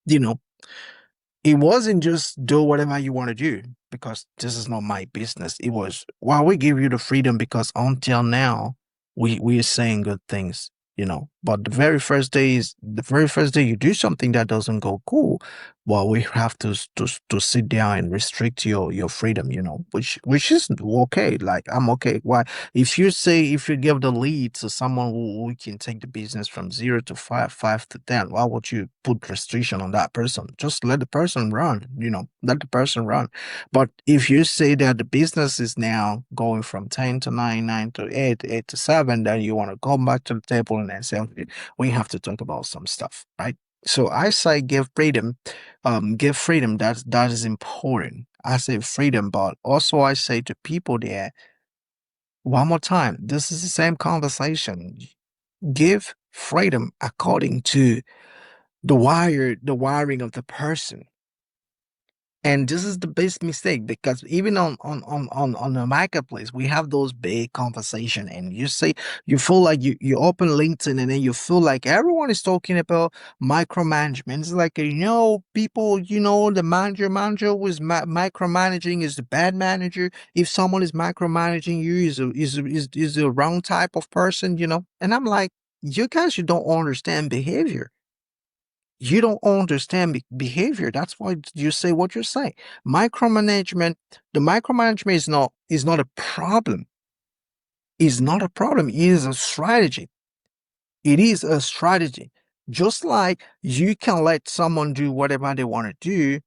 Speaker 1: it wasn't just do whatever you want to do because this is not my business. It was, well, we give you the freedom because until now we are saying good things, But the very first day you do something that doesn't go cool, well, we have to sit down and restrict your freedom, which is okay. Like, I'm okay. Why? If you give the lead to someone who can take the business from 0 to 5, 5 to 10, why would you put restriction on that person? Just let the person run, let the person run. But if you say that the business is now going from 10 to 9, 9 to 8, 8 to 7, then you want to go back to the table and then say, okay, we have to talk about some stuff, right? So I say give freedom, that is important. I say freedom, but also I say to people there, one more time, this is the same conversation. Give freedom according to the wiring of the person. And this is the biggest mistake because even on the marketplace, we have those big conversation and you feel like you open LinkedIn and then you feel like everyone is talking about micromanagement. It's like, people, the manager who is micromanaging is the bad manager. If someone is micromanaging you is the wrong type of person, And I'm like, you guys, you don't understand behavior. You don't understand behavior. That's why you say what you're saying. Micromanagement, the micromanagement is not a problem. Is not a problem. It is a strategy. It is a strategy. Just like you can let someone do whatever they want to do,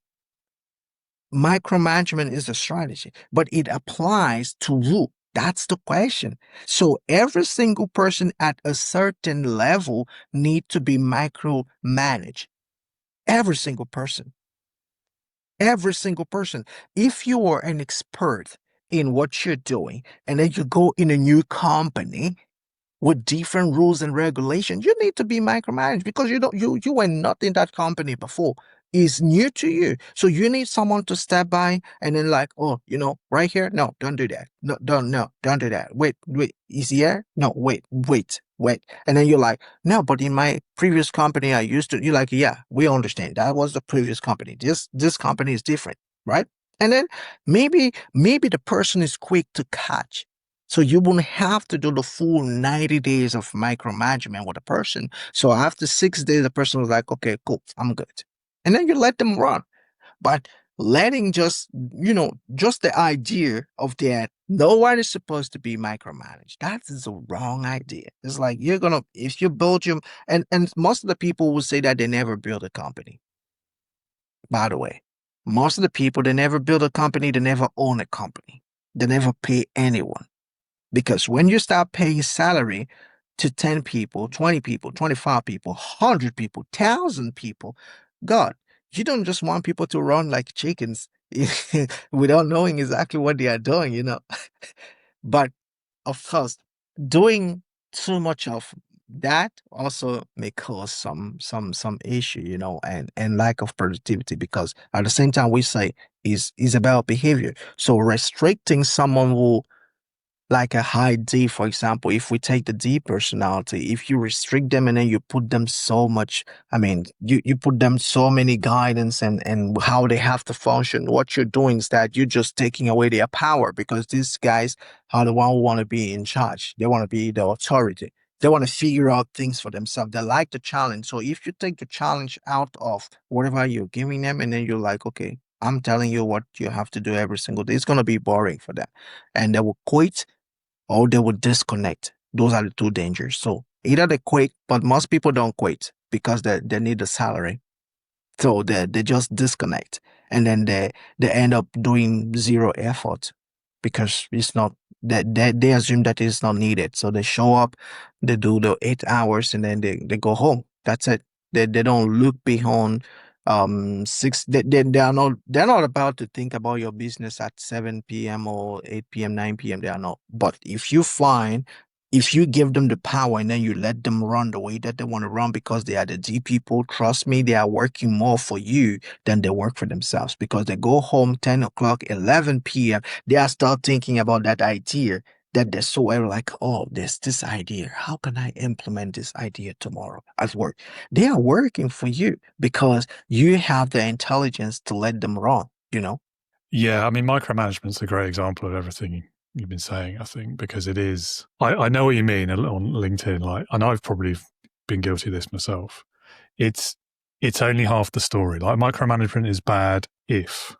Speaker 1: micromanagement is a strategy, but it applies to who? That's the question. So every single person at a certain level need to be micromanaged. Every single person. Every single person. If you are an expert in what you're doing and then you go in a new company with different rules and regulations, you need to be micromanaged because you were not in that company before. It's new to you. So you need someone to step by and then like, oh, right here. No, don't do that. Don't do that. Wait, is here? No, wait. And then you're like, no, but in my previous company, you're like, yeah, we understand. That was the previous company. This company is different, right? And then maybe the person is quick to catch. So you won't have to do the full 90 days of micromanagement with a person. So after 6 days, the person was like, okay, cool, I'm good. And then you let them run. But letting just the idea of that no one is supposed to be micromanaged. That is a wrong idea. It's like if you build your, and most of the people will say that they never build a company. By the way, most of the people, they never build a company, they never own a company. They never pay anyone. Because when you start paying salary to 10 people, 20 people, 25 people, 100 people, 1,000 people, God, you don't just want people to run like chickens without knowing exactly what they are doing. But of course, doing too much of that also may cause some issue, and lack of productivity because at the same time we say is about behavior. So restricting someone who like a high D, for example, if we take the D personality, if you restrict them and then you put them so much, you put them so many guidance and how they have to function, what you're doing is that you're just taking away their power because these guys are the one who want to be in charge. They want to be the authority. They want to figure out things for themselves. They like the challenge. So if you take the challenge out of whatever you're giving them and then you're like, okay, I'm telling you what you have to do every single day, it's going to be boring for them. And they will quit or they would disconnect. Those are the two dangers. So either they quit, but most people don't quit because they need the salary. So they just disconnect and then they end up doing zero effort because it's not that they assume that it's not needed. So they show up, they do the 8 hours and then they go home. That's it. They don't look beyond six, they're not about to think about your business at 7 p.m. or 8 p.m., 9 p.m. They are not. But if you give them the power and then you let them run the way that they want to run because they are the G people, trust me, they are working more for you than they work for themselves, because they go home 10 o'clock, 11 p.m. They are start thinking about that idea that they're so like, oh, there's this idea. How can I implement this idea tomorrow at work? They are working for you because you have the intelligence to let them run, you know?
Speaker 2: Yeah, I mean, micromanagement's a great example of everything you've been saying, I think, because it is. I know what you mean on LinkedIn, like, and I've probably been guilty of this myself. It's only half the story. Like, micromanagement is bad if.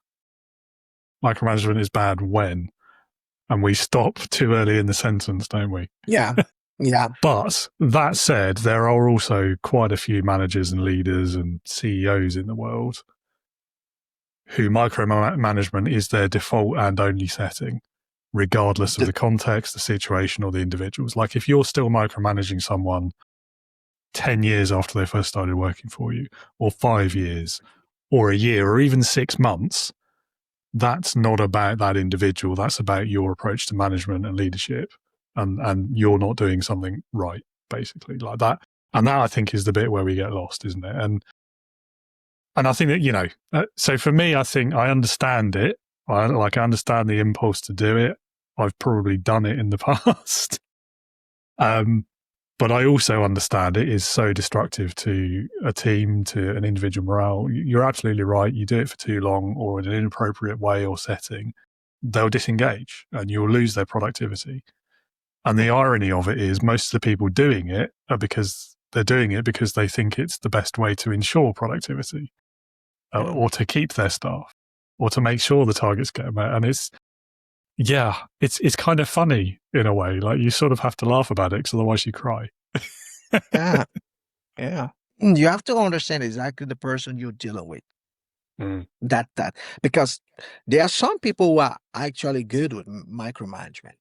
Speaker 2: Micromanagement is bad when. And we stop too early in the sentence, don't we?
Speaker 1: Yeah. Yeah.
Speaker 2: But that said, there are also quite a few managers and leaders and CEOs in the world who micromanagement is their default and only setting, regardless of the context, the situation, or the individuals. Like, if you're still micromanaging someone 10 years after they first started working for you, or 5 years, or a year, or even 6 months, that's not about that individual. That's about your approach to management and leadership, and you're not doing something right, basically, like that. And that, I think, is the bit where we get lost, isn't it? And I think that, so for me, I think I understand it. I understand the impulse to do it. I've probably done it in the past. But I also understand it is so destructive to a team, to an individual morale. You're absolutely right. You do it for too long or in an inappropriate way or setting, they'll disengage and you'll lose their productivity. And the irony of it is most of the people doing it are because they're doing it because they think it's the best way to ensure productivity or to keep their staff or to make sure the targets get met. And it's kind of funny in a way. Like, you sort of have to laugh about it because otherwise you cry.
Speaker 1: Yeah. Yeah. You have to understand exactly the person you're dealing with. That because there are some people who are actually good with micromanagement.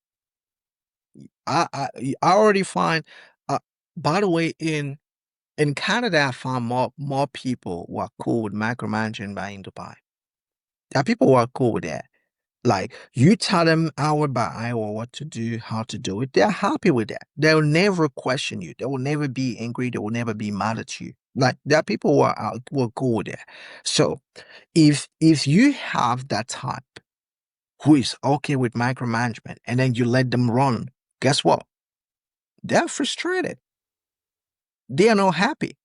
Speaker 1: I already find, by the way, in Canada, I found more people who are cool with micromanaging by Dubai. There are people who are cool with that. Like, you tell them hour by hour what to do, how to do it. They're happy with that. They'll never question you. They will never be angry. They will never be mad at you. Like, there are people who are cool with that. So if you have that type who is okay with micromanagement and then you let them run, guess what? They're frustrated. They are not happy.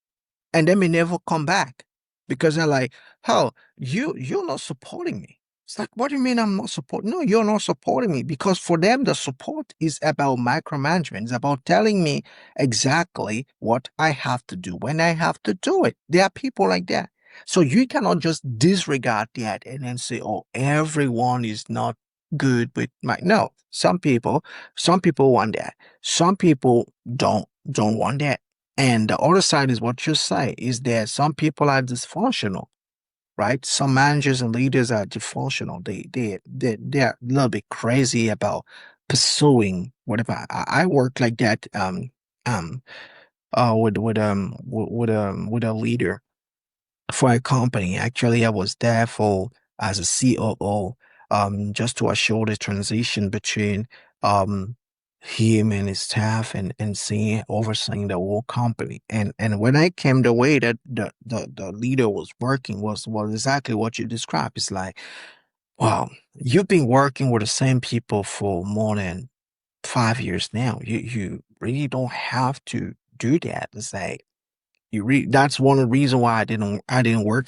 Speaker 1: And they may never come back because they're like, hell, you're not supporting me. It's like, what do you mean I'm not supporting? No, you're not supporting me, because for them, the support is about micromanagement. It's about telling me exactly what I have to do when I have to do it. There are people like that. So you cannot just disregard that and then say, oh, everyone is not good with no. Some people want that. Some people don't want that. And the other side is what you say, is that some people are dysfunctional, right? Some managers and leaders are dysfunctional. They're a little bit crazy about pursuing whatever. I work like that with a leader for a company. Actually, I was there for as a COO, just to assure the transition between um him and his staff, and overseeing the whole company. And when I came, the way that the leader was working was exactly what you described. It's like, wow, you've been working with the same people for more than 5 years now. You really don't have to do that. It's like, that's one of the reasons why I didn't work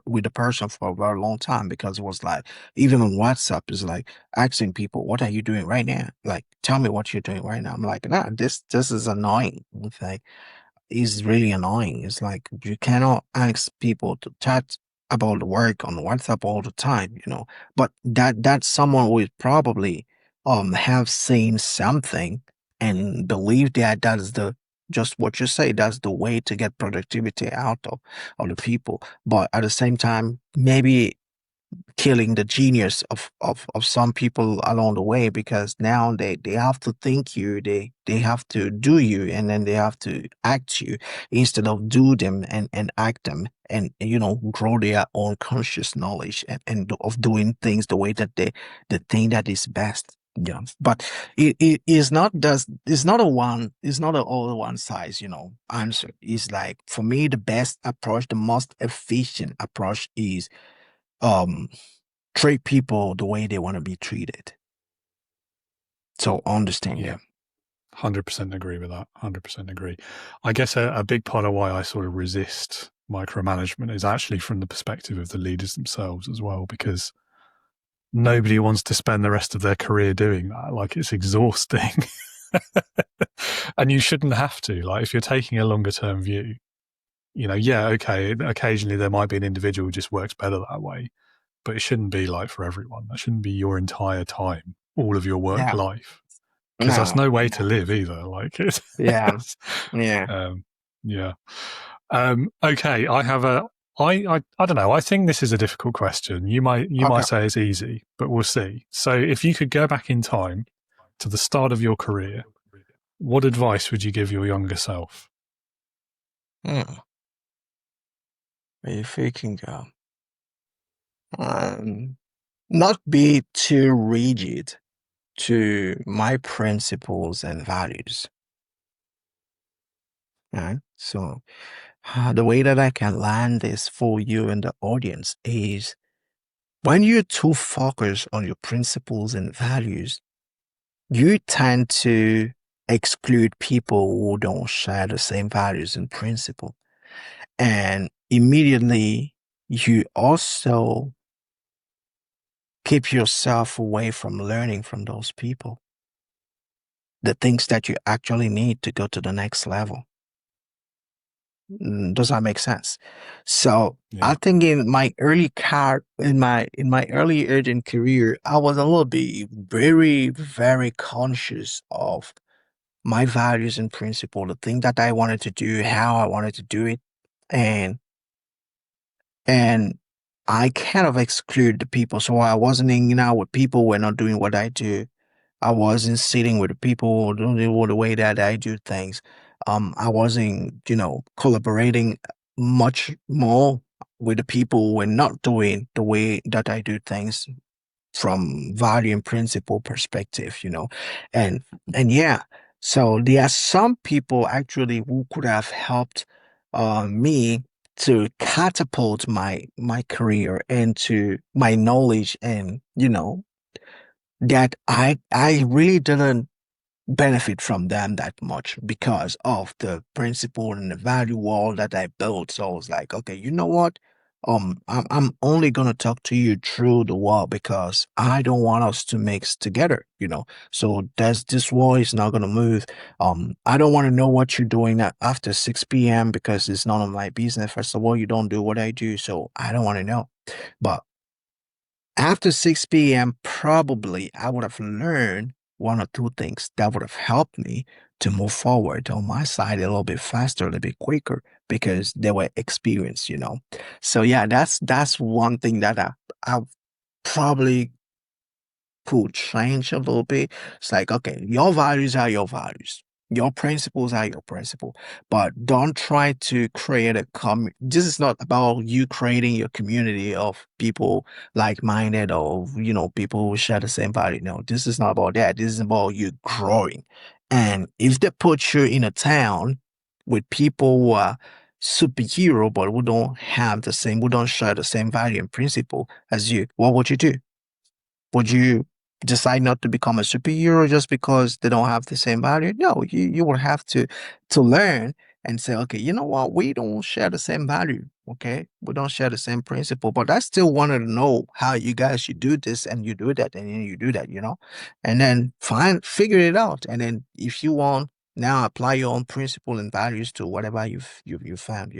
Speaker 1: with the person for a very long time, because it was like, even on WhatsApp, it's like asking people, what are you doing right now? Like, tell me what you're doing right now. I'm like, nah, this is annoying. It's like, it's really annoying. It's like, you cannot ask people to chat about the work on WhatsApp all the time. But that's someone who is probably have seen something and believe that is the just what you say, that's the way to get productivity out of the people. But at the same time, maybe killing the genius of some people along the way, because now they have to think you, they have to do you, and then they have to act you instead of do them and act them, and grow their own conscious knowledge, and of doing things the way that the thing that is best. Yeah, but it is not does it's not a one it's not a all one size answer. It's like, for me, the best approach, the most efficient approach is um treat people the way they want to be treated. So understand
Speaker 2: Yeah.
Speaker 1: them.
Speaker 2: 100% agree with that. 100% agree. I guess a big part of why I sort of resist micromanagement is actually from the perspective of the leaders themselves as well, because nobody wants to spend the rest of their career doing that. Like, it's exhausting. And you shouldn't have to. Like, if you're taking a longer term view, okay, occasionally there might be an individual who just works better that way, but it shouldn't be like for everyone. That shouldn't be your entire time, all of your work
Speaker 1: Yeah.
Speaker 2: life, because that's
Speaker 1: No.
Speaker 2: no way to live either. Like, it's,
Speaker 1: Yeah. Yeah.
Speaker 2: yeah. Okay, I have I don't know. I think this is a difficult question. You might
Speaker 1: Okay.
Speaker 2: say it's easy, but we'll see. So, if you could go back in time to the start of your career, what advice would you give your younger self?
Speaker 1: Hmm. If you can go, not be too rigid to my principles and values. Right? So, the way that I can land this for you and the audience is, when you're too focused on your principles and values, you tend to exclude people who don't share the same values and principle. And immediately, you also keep yourself away from learning from those people, the things that you actually need to go to the next level. Does that make sense? So
Speaker 2: Yeah.
Speaker 1: I think in my early in my early urgent career, I was a little bit very, very conscious of my values and principle, the thing that I wanted to do, how I wanted to do it, and and I kind of exclude the people. So I wasn't hanging out with people who were not doing what I do. I wasn't sitting with the people doing the way that I do things. I wasn't, collaborating much more with the people who were not doing the way that I do things from value and principle perspective, and yeah. So there are some people actually who could have helped me to catapult my career into my knowledge, and that I really didn't benefit from them that much because of the principle and the value wall that I built. So I was like, okay, you know what? I'm only gonna talk to you through the wall because I don't want us to mix together. So this wall is not gonna move. I don't want to know what you're doing after 6 p.m. because it's none of my business. First of all, you don't do what I do, so I don't want to know. But after 6 p.m., probably I would have learned one or two things that would have helped me to move forward on my side a little bit faster, a little bit quicker, because they were experienced. So yeah, that's one thing that I probably could change a little bit. It's like, okay, your values are your values. Your principles are your principle, but don't try to create this is not about you creating your community of people like-minded, or, people who share the same value. No, this is not about that. This is about you growing. And if they put you in a town with people who are superhero, but who don't share the same value and principle as you, what would you do? Would you decide not to become a superhero just because they don't have the same value? No, you will have to learn and say, okay, you know what? We don't share the same value. Okay, we don't share the same principle, but I still wanted to know how you guys should do this, and you do that, and then you do that, and then figure it out, and then if you want, now apply your own principle and values to whatever you've found.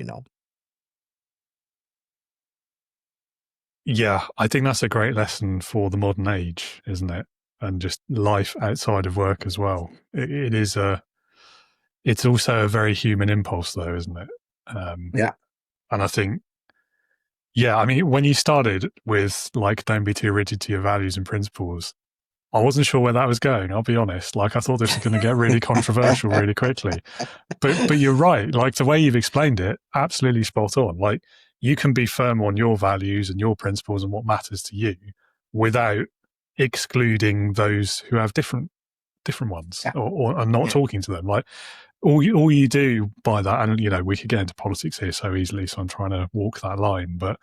Speaker 2: Yeah, I think that's a great lesson for the modern age, isn't it? And just life outside of work as well. It's also a very human impulse, though, isn't it?
Speaker 1: Yeah.
Speaker 2: And I think, Yeah, I mean, when you started with like, don't be too rigid to your values and principles, I wasn't sure where that was going. I'll be honest. Like, I thought this was going to get really controversial really quickly. But you're right. Like, the way you've explained it, absolutely spot on. Like, you can be firm on your values and your principles and what matters to you without excluding those who have different ones,
Speaker 1: Yeah,
Speaker 2: or are not
Speaker 1: yeah,
Speaker 2: talking to them. Like, all you do by that, and you know, we could get into politics here so easily, so I'm trying to walk that line, but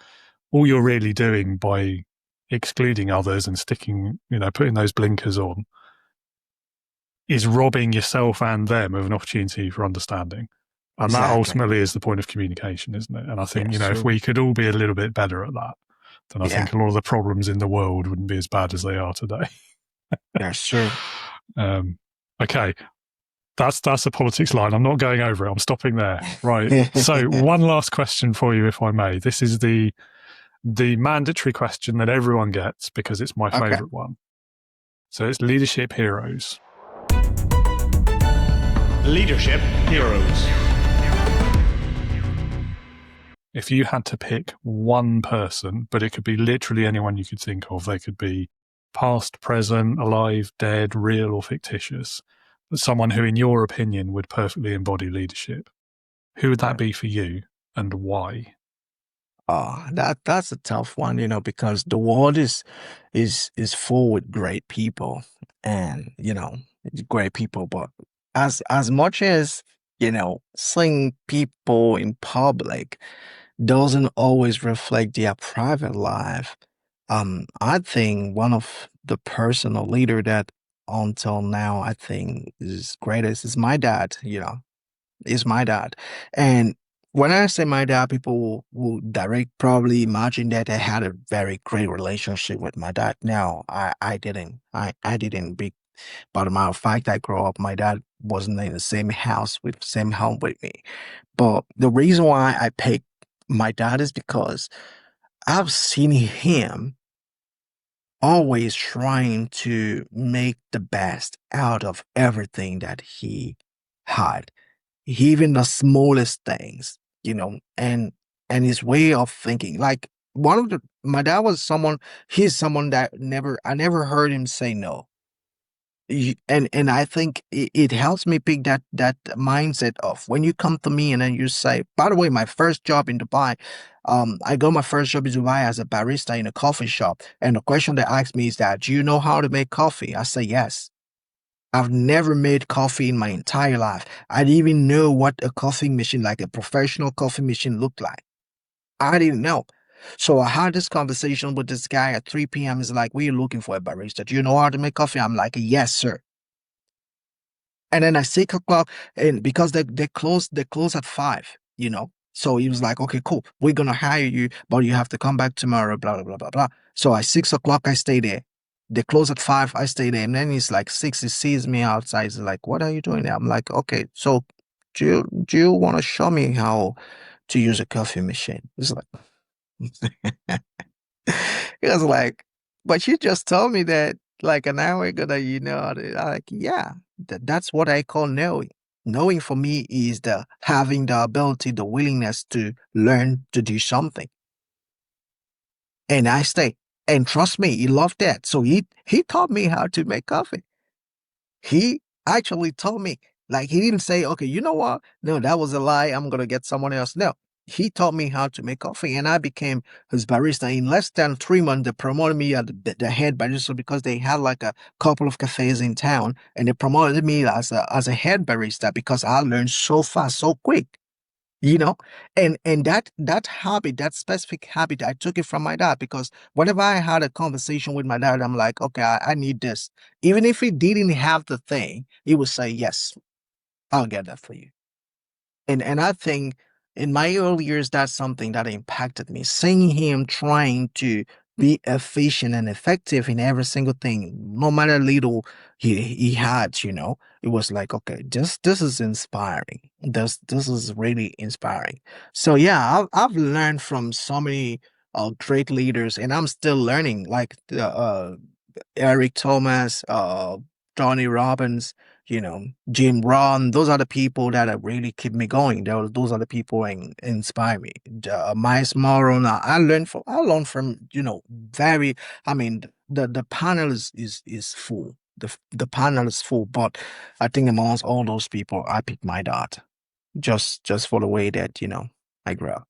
Speaker 2: all you're really doing by excluding others and sticking, you know, putting those blinkers on, is robbing yourself and them of an opportunity for understanding. And that
Speaker 1: exactly.
Speaker 2: ultimately is the point of communication, isn't it? And I think, you
Speaker 1: Yes,
Speaker 2: know, if
Speaker 1: true.
Speaker 2: we could all be a little bit better at that, then I
Speaker 1: Yeah,
Speaker 2: think a lot of the problems in the world wouldn't be as bad as they are today.
Speaker 1: that's true.
Speaker 2: Okay, that's a politics line. I'm not going over it. I'm stopping there. Right. So one last question for you, if I may. This is the mandatory question that everyone gets because it's my
Speaker 1: Okay.
Speaker 2: favorite one. So it's leadership heroes.
Speaker 3: Leadership heroes.
Speaker 2: If you had to pick one person, but it could be literally anyone you could think of, they could be past, present, alive, dead, real, or fictitious, but someone who, in your opinion, would perfectly embody leadership, who would that be for you and why?
Speaker 1: That's a tough one, because the world is full with great people, and great people. But as much as seeing people in public doesn't always reflect their private life. I think one of the personal leader that until now I think is greatest is my dad. Is my dad. And when I say my dad, people will direct probably imagine that I had a very great relationship with my dad. No, I didn't. I didn't. But a matter of fact, I grew up, my dad wasn't in the same house with same home with me. But the reason why I picked my dad is because I've seen him always trying to make the best out of everything that he had, even the smallest things, and his way of thinking. Like my dad was someone, he's someone that I never heard him say no. And I think it helps me pick that mindset of when you come to me and then you say, by the way, my first job in Dubai, I got my first job in Dubai as a barista in a coffee shop, and the question they asked me is that, do you know how to make coffee? I say yes. I've never made coffee in my entire life. I didn't even know what a coffee machine, like a professional coffee machine, looked like. I didn't know. So I had this conversation with this guy at 3 p.m. He's like, we're looking for a barista. Do you know how to make coffee? I'm like, yes, sir. And then at 6 o'clock, and because they close at 5. So he was like, okay, cool. We're gonna hire you, but you have to come back tomorrow, blah blah blah blah blah. So at 6 o'clock, I stay there. They close at 5, I stay there. And then he's like 6, he sees me outside. He's like, what are you doing there? I'm like, okay, so do you wanna show me how to use a coffee machine? He's like, he was like, but you just told me that like an hour ago that you know how to. I'm like, yeah, that's what I call knowing. Knowing for me is the having the ability, the willingness to learn to do something. And I stay. And trust me, he loved that. So he taught me how to make coffee. He actually told me, like, he didn't say, okay, you know what? No, that was a lie. I'm going to get someone else. No, he taught me how to make coffee, and I became his barista. In less than 3 months, they promoted me as the head barista because they had like a couple of cafes in town, and they promoted me as a head barista because I learned so fast, so quick. You know, and that habit, that specific habit, I took it from my dad because whenever I had a conversation with my dad, I'm like, okay, I need this. Even if he didn't have the thing, he would say, yes, I'll get that for you. And I think in my early years, that's something that impacted me. Seeing him trying to be efficient and effective in every single thing, no matter little he had, it was like, okay, this is inspiring. This is really inspiring. So yeah, I've learned from so many great leaders, and I'm still learning, like Eric Thomas, Tony Robbins. Jim Rohn. Those are the people that really keep me going. Those are the people that inspire me. Miles Morrow. I learned from, very. I mean, the panel is full. The panel is full, but I think amongst all those people, I picked my dad just for the way that I grew up.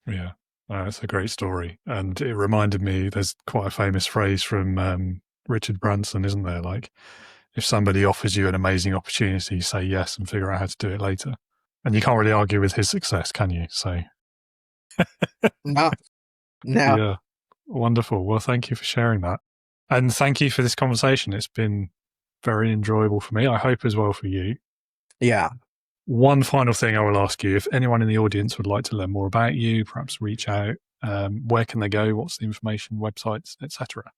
Speaker 2: Yeah, it's a great story. And it reminded me, there's quite a famous phrase from Richard Branson, isn't there? Like, if somebody offers you an amazing opportunity, say yes and figure out how to do it later. And you can't really argue with his success, can you? So,
Speaker 1: No, no.
Speaker 2: yeah, wonderful. Well, thank you for sharing that. And thank you for this conversation. It's been very enjoyable for me. I hope as well for you.
Speaker 1: Yeah.
Speaker 2: One final thing I will ask you, if anyone in the audience would like to learn more about you, perhaps reach out, where can they go? What's the information, websites, etc.?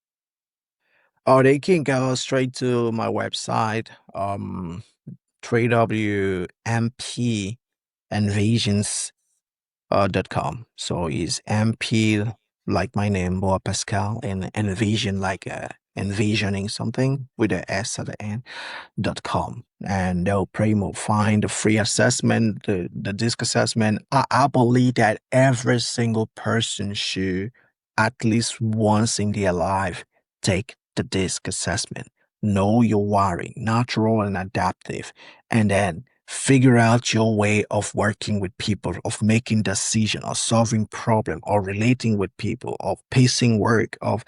Speaker 1: Or they can go straight to my website, 3WMPenvisions.com. So it's MP like my name, Mbo'a Pascal, and envision like envisioning something with a S at the end.com. And they'll pretty much find the free assessment, the disc assessment. I believe that every single person should at least once in their life take the disc assessment. Know your wiring, natural and adaptive, and then figure out your way of working with people, of making decision, or solving problem, or relating with people, of pacing work, of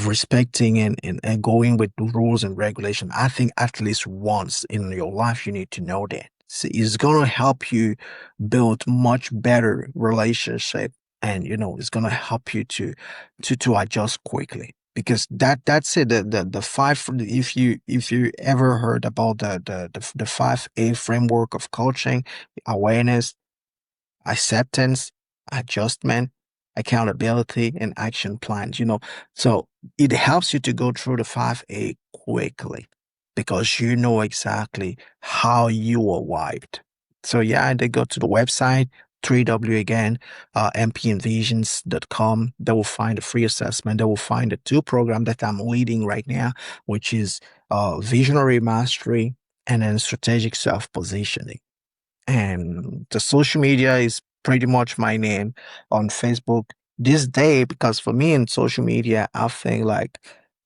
Speaker 1: respecting and going with the rules and regulation. I think at least once in your life you need to know that. So it's gonna help you build much better relationship, and it's gonna help you to adjust quickly. Because that's it. The five. If you ever heard about the 5A framework of coaching: awareness, acceptance, adjustment, accountability, and action plans. So it helps you to go through the 5A quickly because you know exactly how you are wired. So yeah, they go to the website, 3W again, mpinvisions.com. They will find a free assessment. They will find the two program that I'm leading right now, which is Visionary Mastery and then Strategic Self-Positioning. And the social media is pretty much my name on Facebook this day, because for me in social media, I think like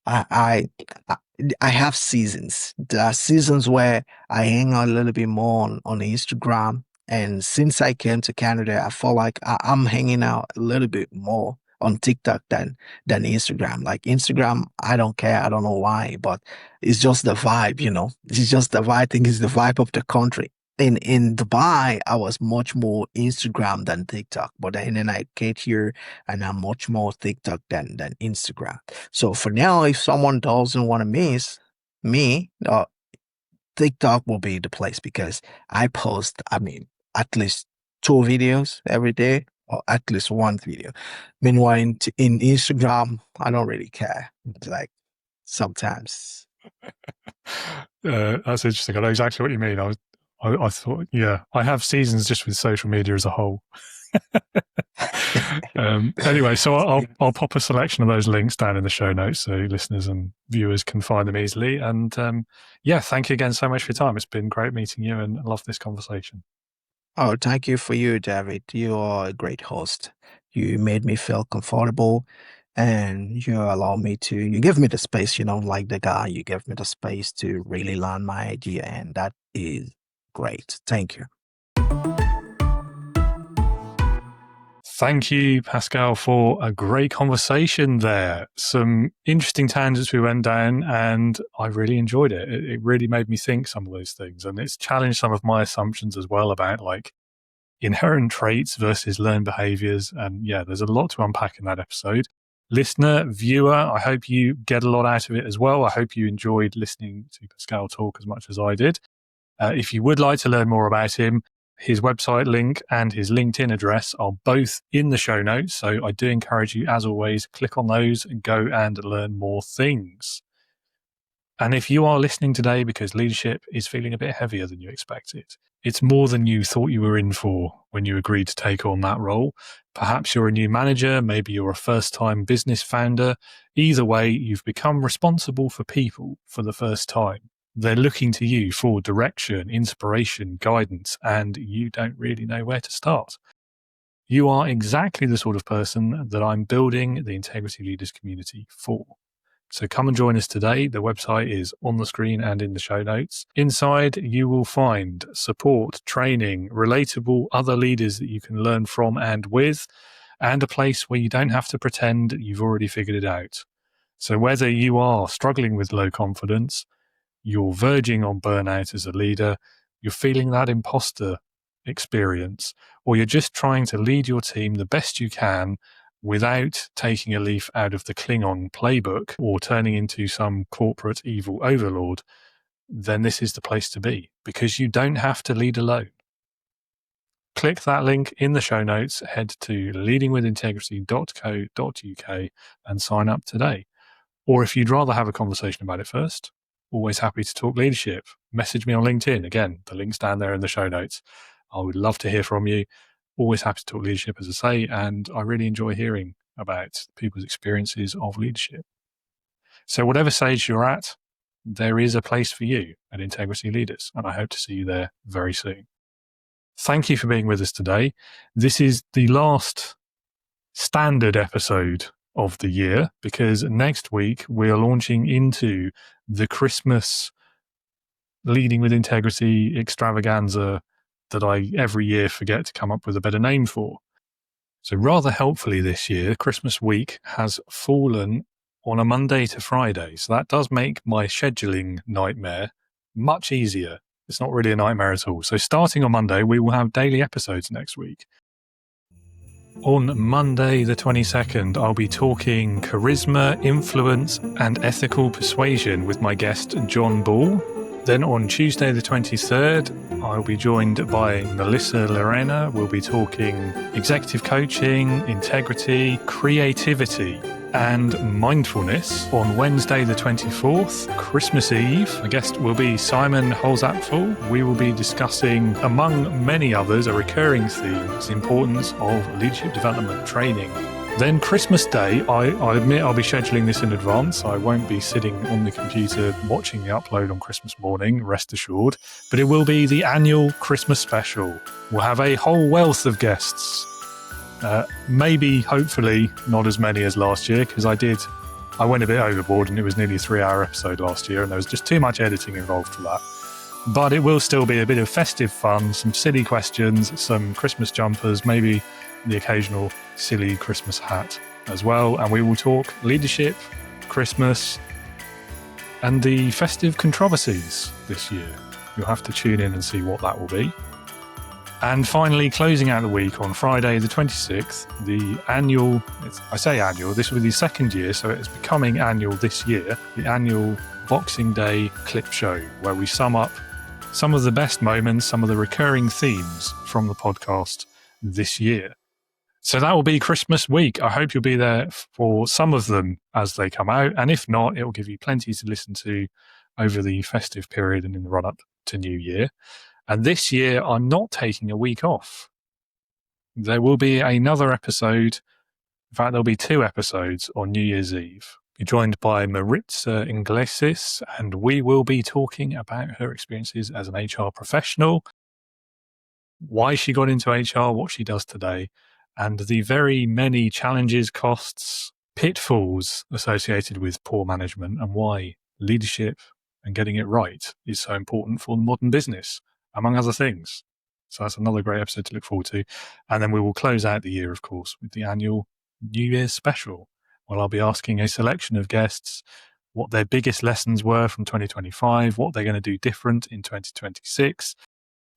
Speaker 1: I I I I have seasons. There are seasons where I hang out a little bit more on Instagram. And since I came to Canada, I feel like I'm hanging out a little bit more on TikTok than Instagram. Like Instagram, I don't care. I don't know why, but it's just the vibe. It's just the vibe. I think it's the vibe of the country. In Dubai, I was much more Instagram than TikTok, but then I get here and I'm much more TikTok than Instagram. So for now, if someone doesn't want to miss me, TikTok will be the place because I post, I mean, at least 2 videos every day or at least 1 video. Meanwhile, in Instagram, I don't really care. It's like sometimes.
Speaker 2: That's interesting. I know exactly what you mean. I thought, yeah, I have seasons just with social media as a whole. Anyway, so I'll pop a selection of those links down in the show notes so listeners and viewers can find them easily. And yeah, thank you again so much for your time. It's been great meeting you and I love this conversation.
Speaker 1: Oh, thank you for you, David. You are a great host. You made me feel comfortable and you give me the space, like the guy, you give me the space to really learn my idea. And that is great. Thank you.
Speaker 2: Thank you, Pascal, for a great conversation there. Some interesting tangents we went down and I really enjoyed it. It really made me think some of those things, and it's challenged some of my assumptions as well about like inherent traits versus learned behaviors. And yeah, there's a lot to unpack in that episode. Listener, viewer, I hope you get a lot out of it as well. I hope you enjoyed listening to Pascal talk as much as I did. If you would like to learn more about him, his website link and his LinkedIn address are both in the show notes. So I do encourage you, as always, click on those and go and learn more things. And if you are listening today because leadership is feeling a bit heavier than you expected, it's more than you thought you were in for when you agreed to take on that role. Perhaps you're a new manager, maybe you're a first-time business founder. Either way, you've become responsible for people for the first time. They're looking to you for direction, inspiration, guidance, and you don't really know where to start. You are exactly the sort of person that I'm building the Integrity Leaders community for. So come and join us today. The website is on the screen and in the show notes. Inside, you will find support, training, relatable other leaders that you can learn from and with, and a place where you don't have to pretend you've already figured it out. So whether you are struggling with low confidence, you're verging on burnout as a leader, you're feeling that imposter experience, or you're just trying to lead your team the best you can without taking a leaf out of the Klingon playbook or turning into some corporate evil overlord, then this is the place to be, because you don't have to lead alone. Click that link in the show notes, head to leadingwithintegrity.co.uk and sign up today. Or if you'd rather have a conversation about it first, always happy to talk leadership. Message me on LinkedIn. Again, the link's down there in the show notes. I would love to hear from you. Always happy to talk leadership, as I say, and I really enjoy hearing about people's experiences of leadership. So whatever stage you're at, there is a place for you at Integrity Leaders, and I hope to see you there very soon. Thank you for being with us today. This is the last standard episode of the year, because next week we are launching into the Christmas Leading with Integrity extravaganza that I every year forget to come up with a better name for. So rather helpfully this year, Christmas week has fallen on a Monday to Friday. So that does make my scheduling nightmare much easier. It's not really a nightmare at all. So starting on Monday, we will have daily episodes next week. On Monday the 22nd, I'll be talking charisma, influence, and ethical persuasion with my guest, John Ball. Then on Tuesday the 23rd, I'll be joined by Melissa Lorena. We'll be talking executive coaching, integrity, creativity, and mindfulness. On Wednesday the 24th, Christmas Eve, my guest will be Simon Holzapfel. We will be discussing, among many others, a recurring theme, the importance of leadership development training. Then Christmas Day, I admit I'll be scheduling this in advance. I won't be sitting on the computer watching the upload on Christmas morning, rest assured. But it will be the annual Christmas special. We'll have a whole wealth of guests. Maybe, hopefully, not as many as last year, because I went a bit overboard and it was nearly a 3-hour episode last year and there was just too much editing involved for that. But it will still be a bit of festive fun, some silly questions, some Christmas jumpers, maybe the occasional silly Christmas hat as well. And we will talk leadership, Christmas, and the festive controversies this year. You'll have to tune in and see what that will be. And finally, closing out the week on Friday the 26th, the annual, I say annual, this will be the second year, so it's becoming annual this year, the annual Boxing Day clip show, where we sum up some of the best moments, some of the recurring themes from the podcast this year. So that will be Christmas week. I hope you'll be there for some of them as they come out. And if not, it will give you plenty to listen to over the festive period and in the run-up to New Year. And this year, I'm not taking a week off. There will be another episode. In fact, there'll be 2 episodes on New Year's Eve. You're joined by Maritza Inglesis, and we will be talking about her experiences as an HR professional, why she got into HR, what she does today, and the very many challenges, costs, pitfalls associated with poor management, and why leadership and getting it right is so important for modern business, among other things. So that's another great episode to look forward to. And then we will close out the year, of course, with the annual New Year's special, where I'll be asking a selection of guests what their biggest lessons were from 2025, what they're going to do different in 2026,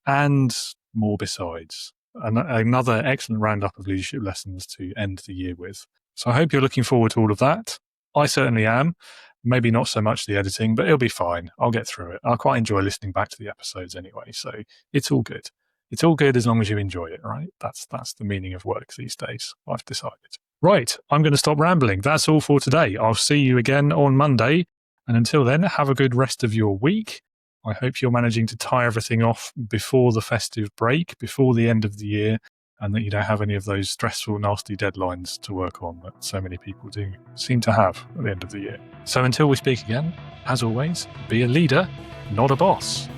Speaker 2: and more besides. Another excellent roundup of leadership lessons to end the year with. So I hope you're looking forward to all of that. I certainly am. Maybe not so much the editing, but it'll be fine. I'll get through it. I quite enjoy listening back to the episodes anyway, so it's all good. It's all good as long as you enjoy it, right? That's the meaning of work these days, I've decided. Right, I'm going to stop rambling. That's all for today. I'll see you again on Monday. And until then, have a good rest of your week. I hope you're managing to tie everything off before the festive break, before the end of the year, and that you don't have any of those stressful, nasty deadlines to work on that so many people do seem to have at the end of the year. So until we speak again, as always, be a leader, not a boss.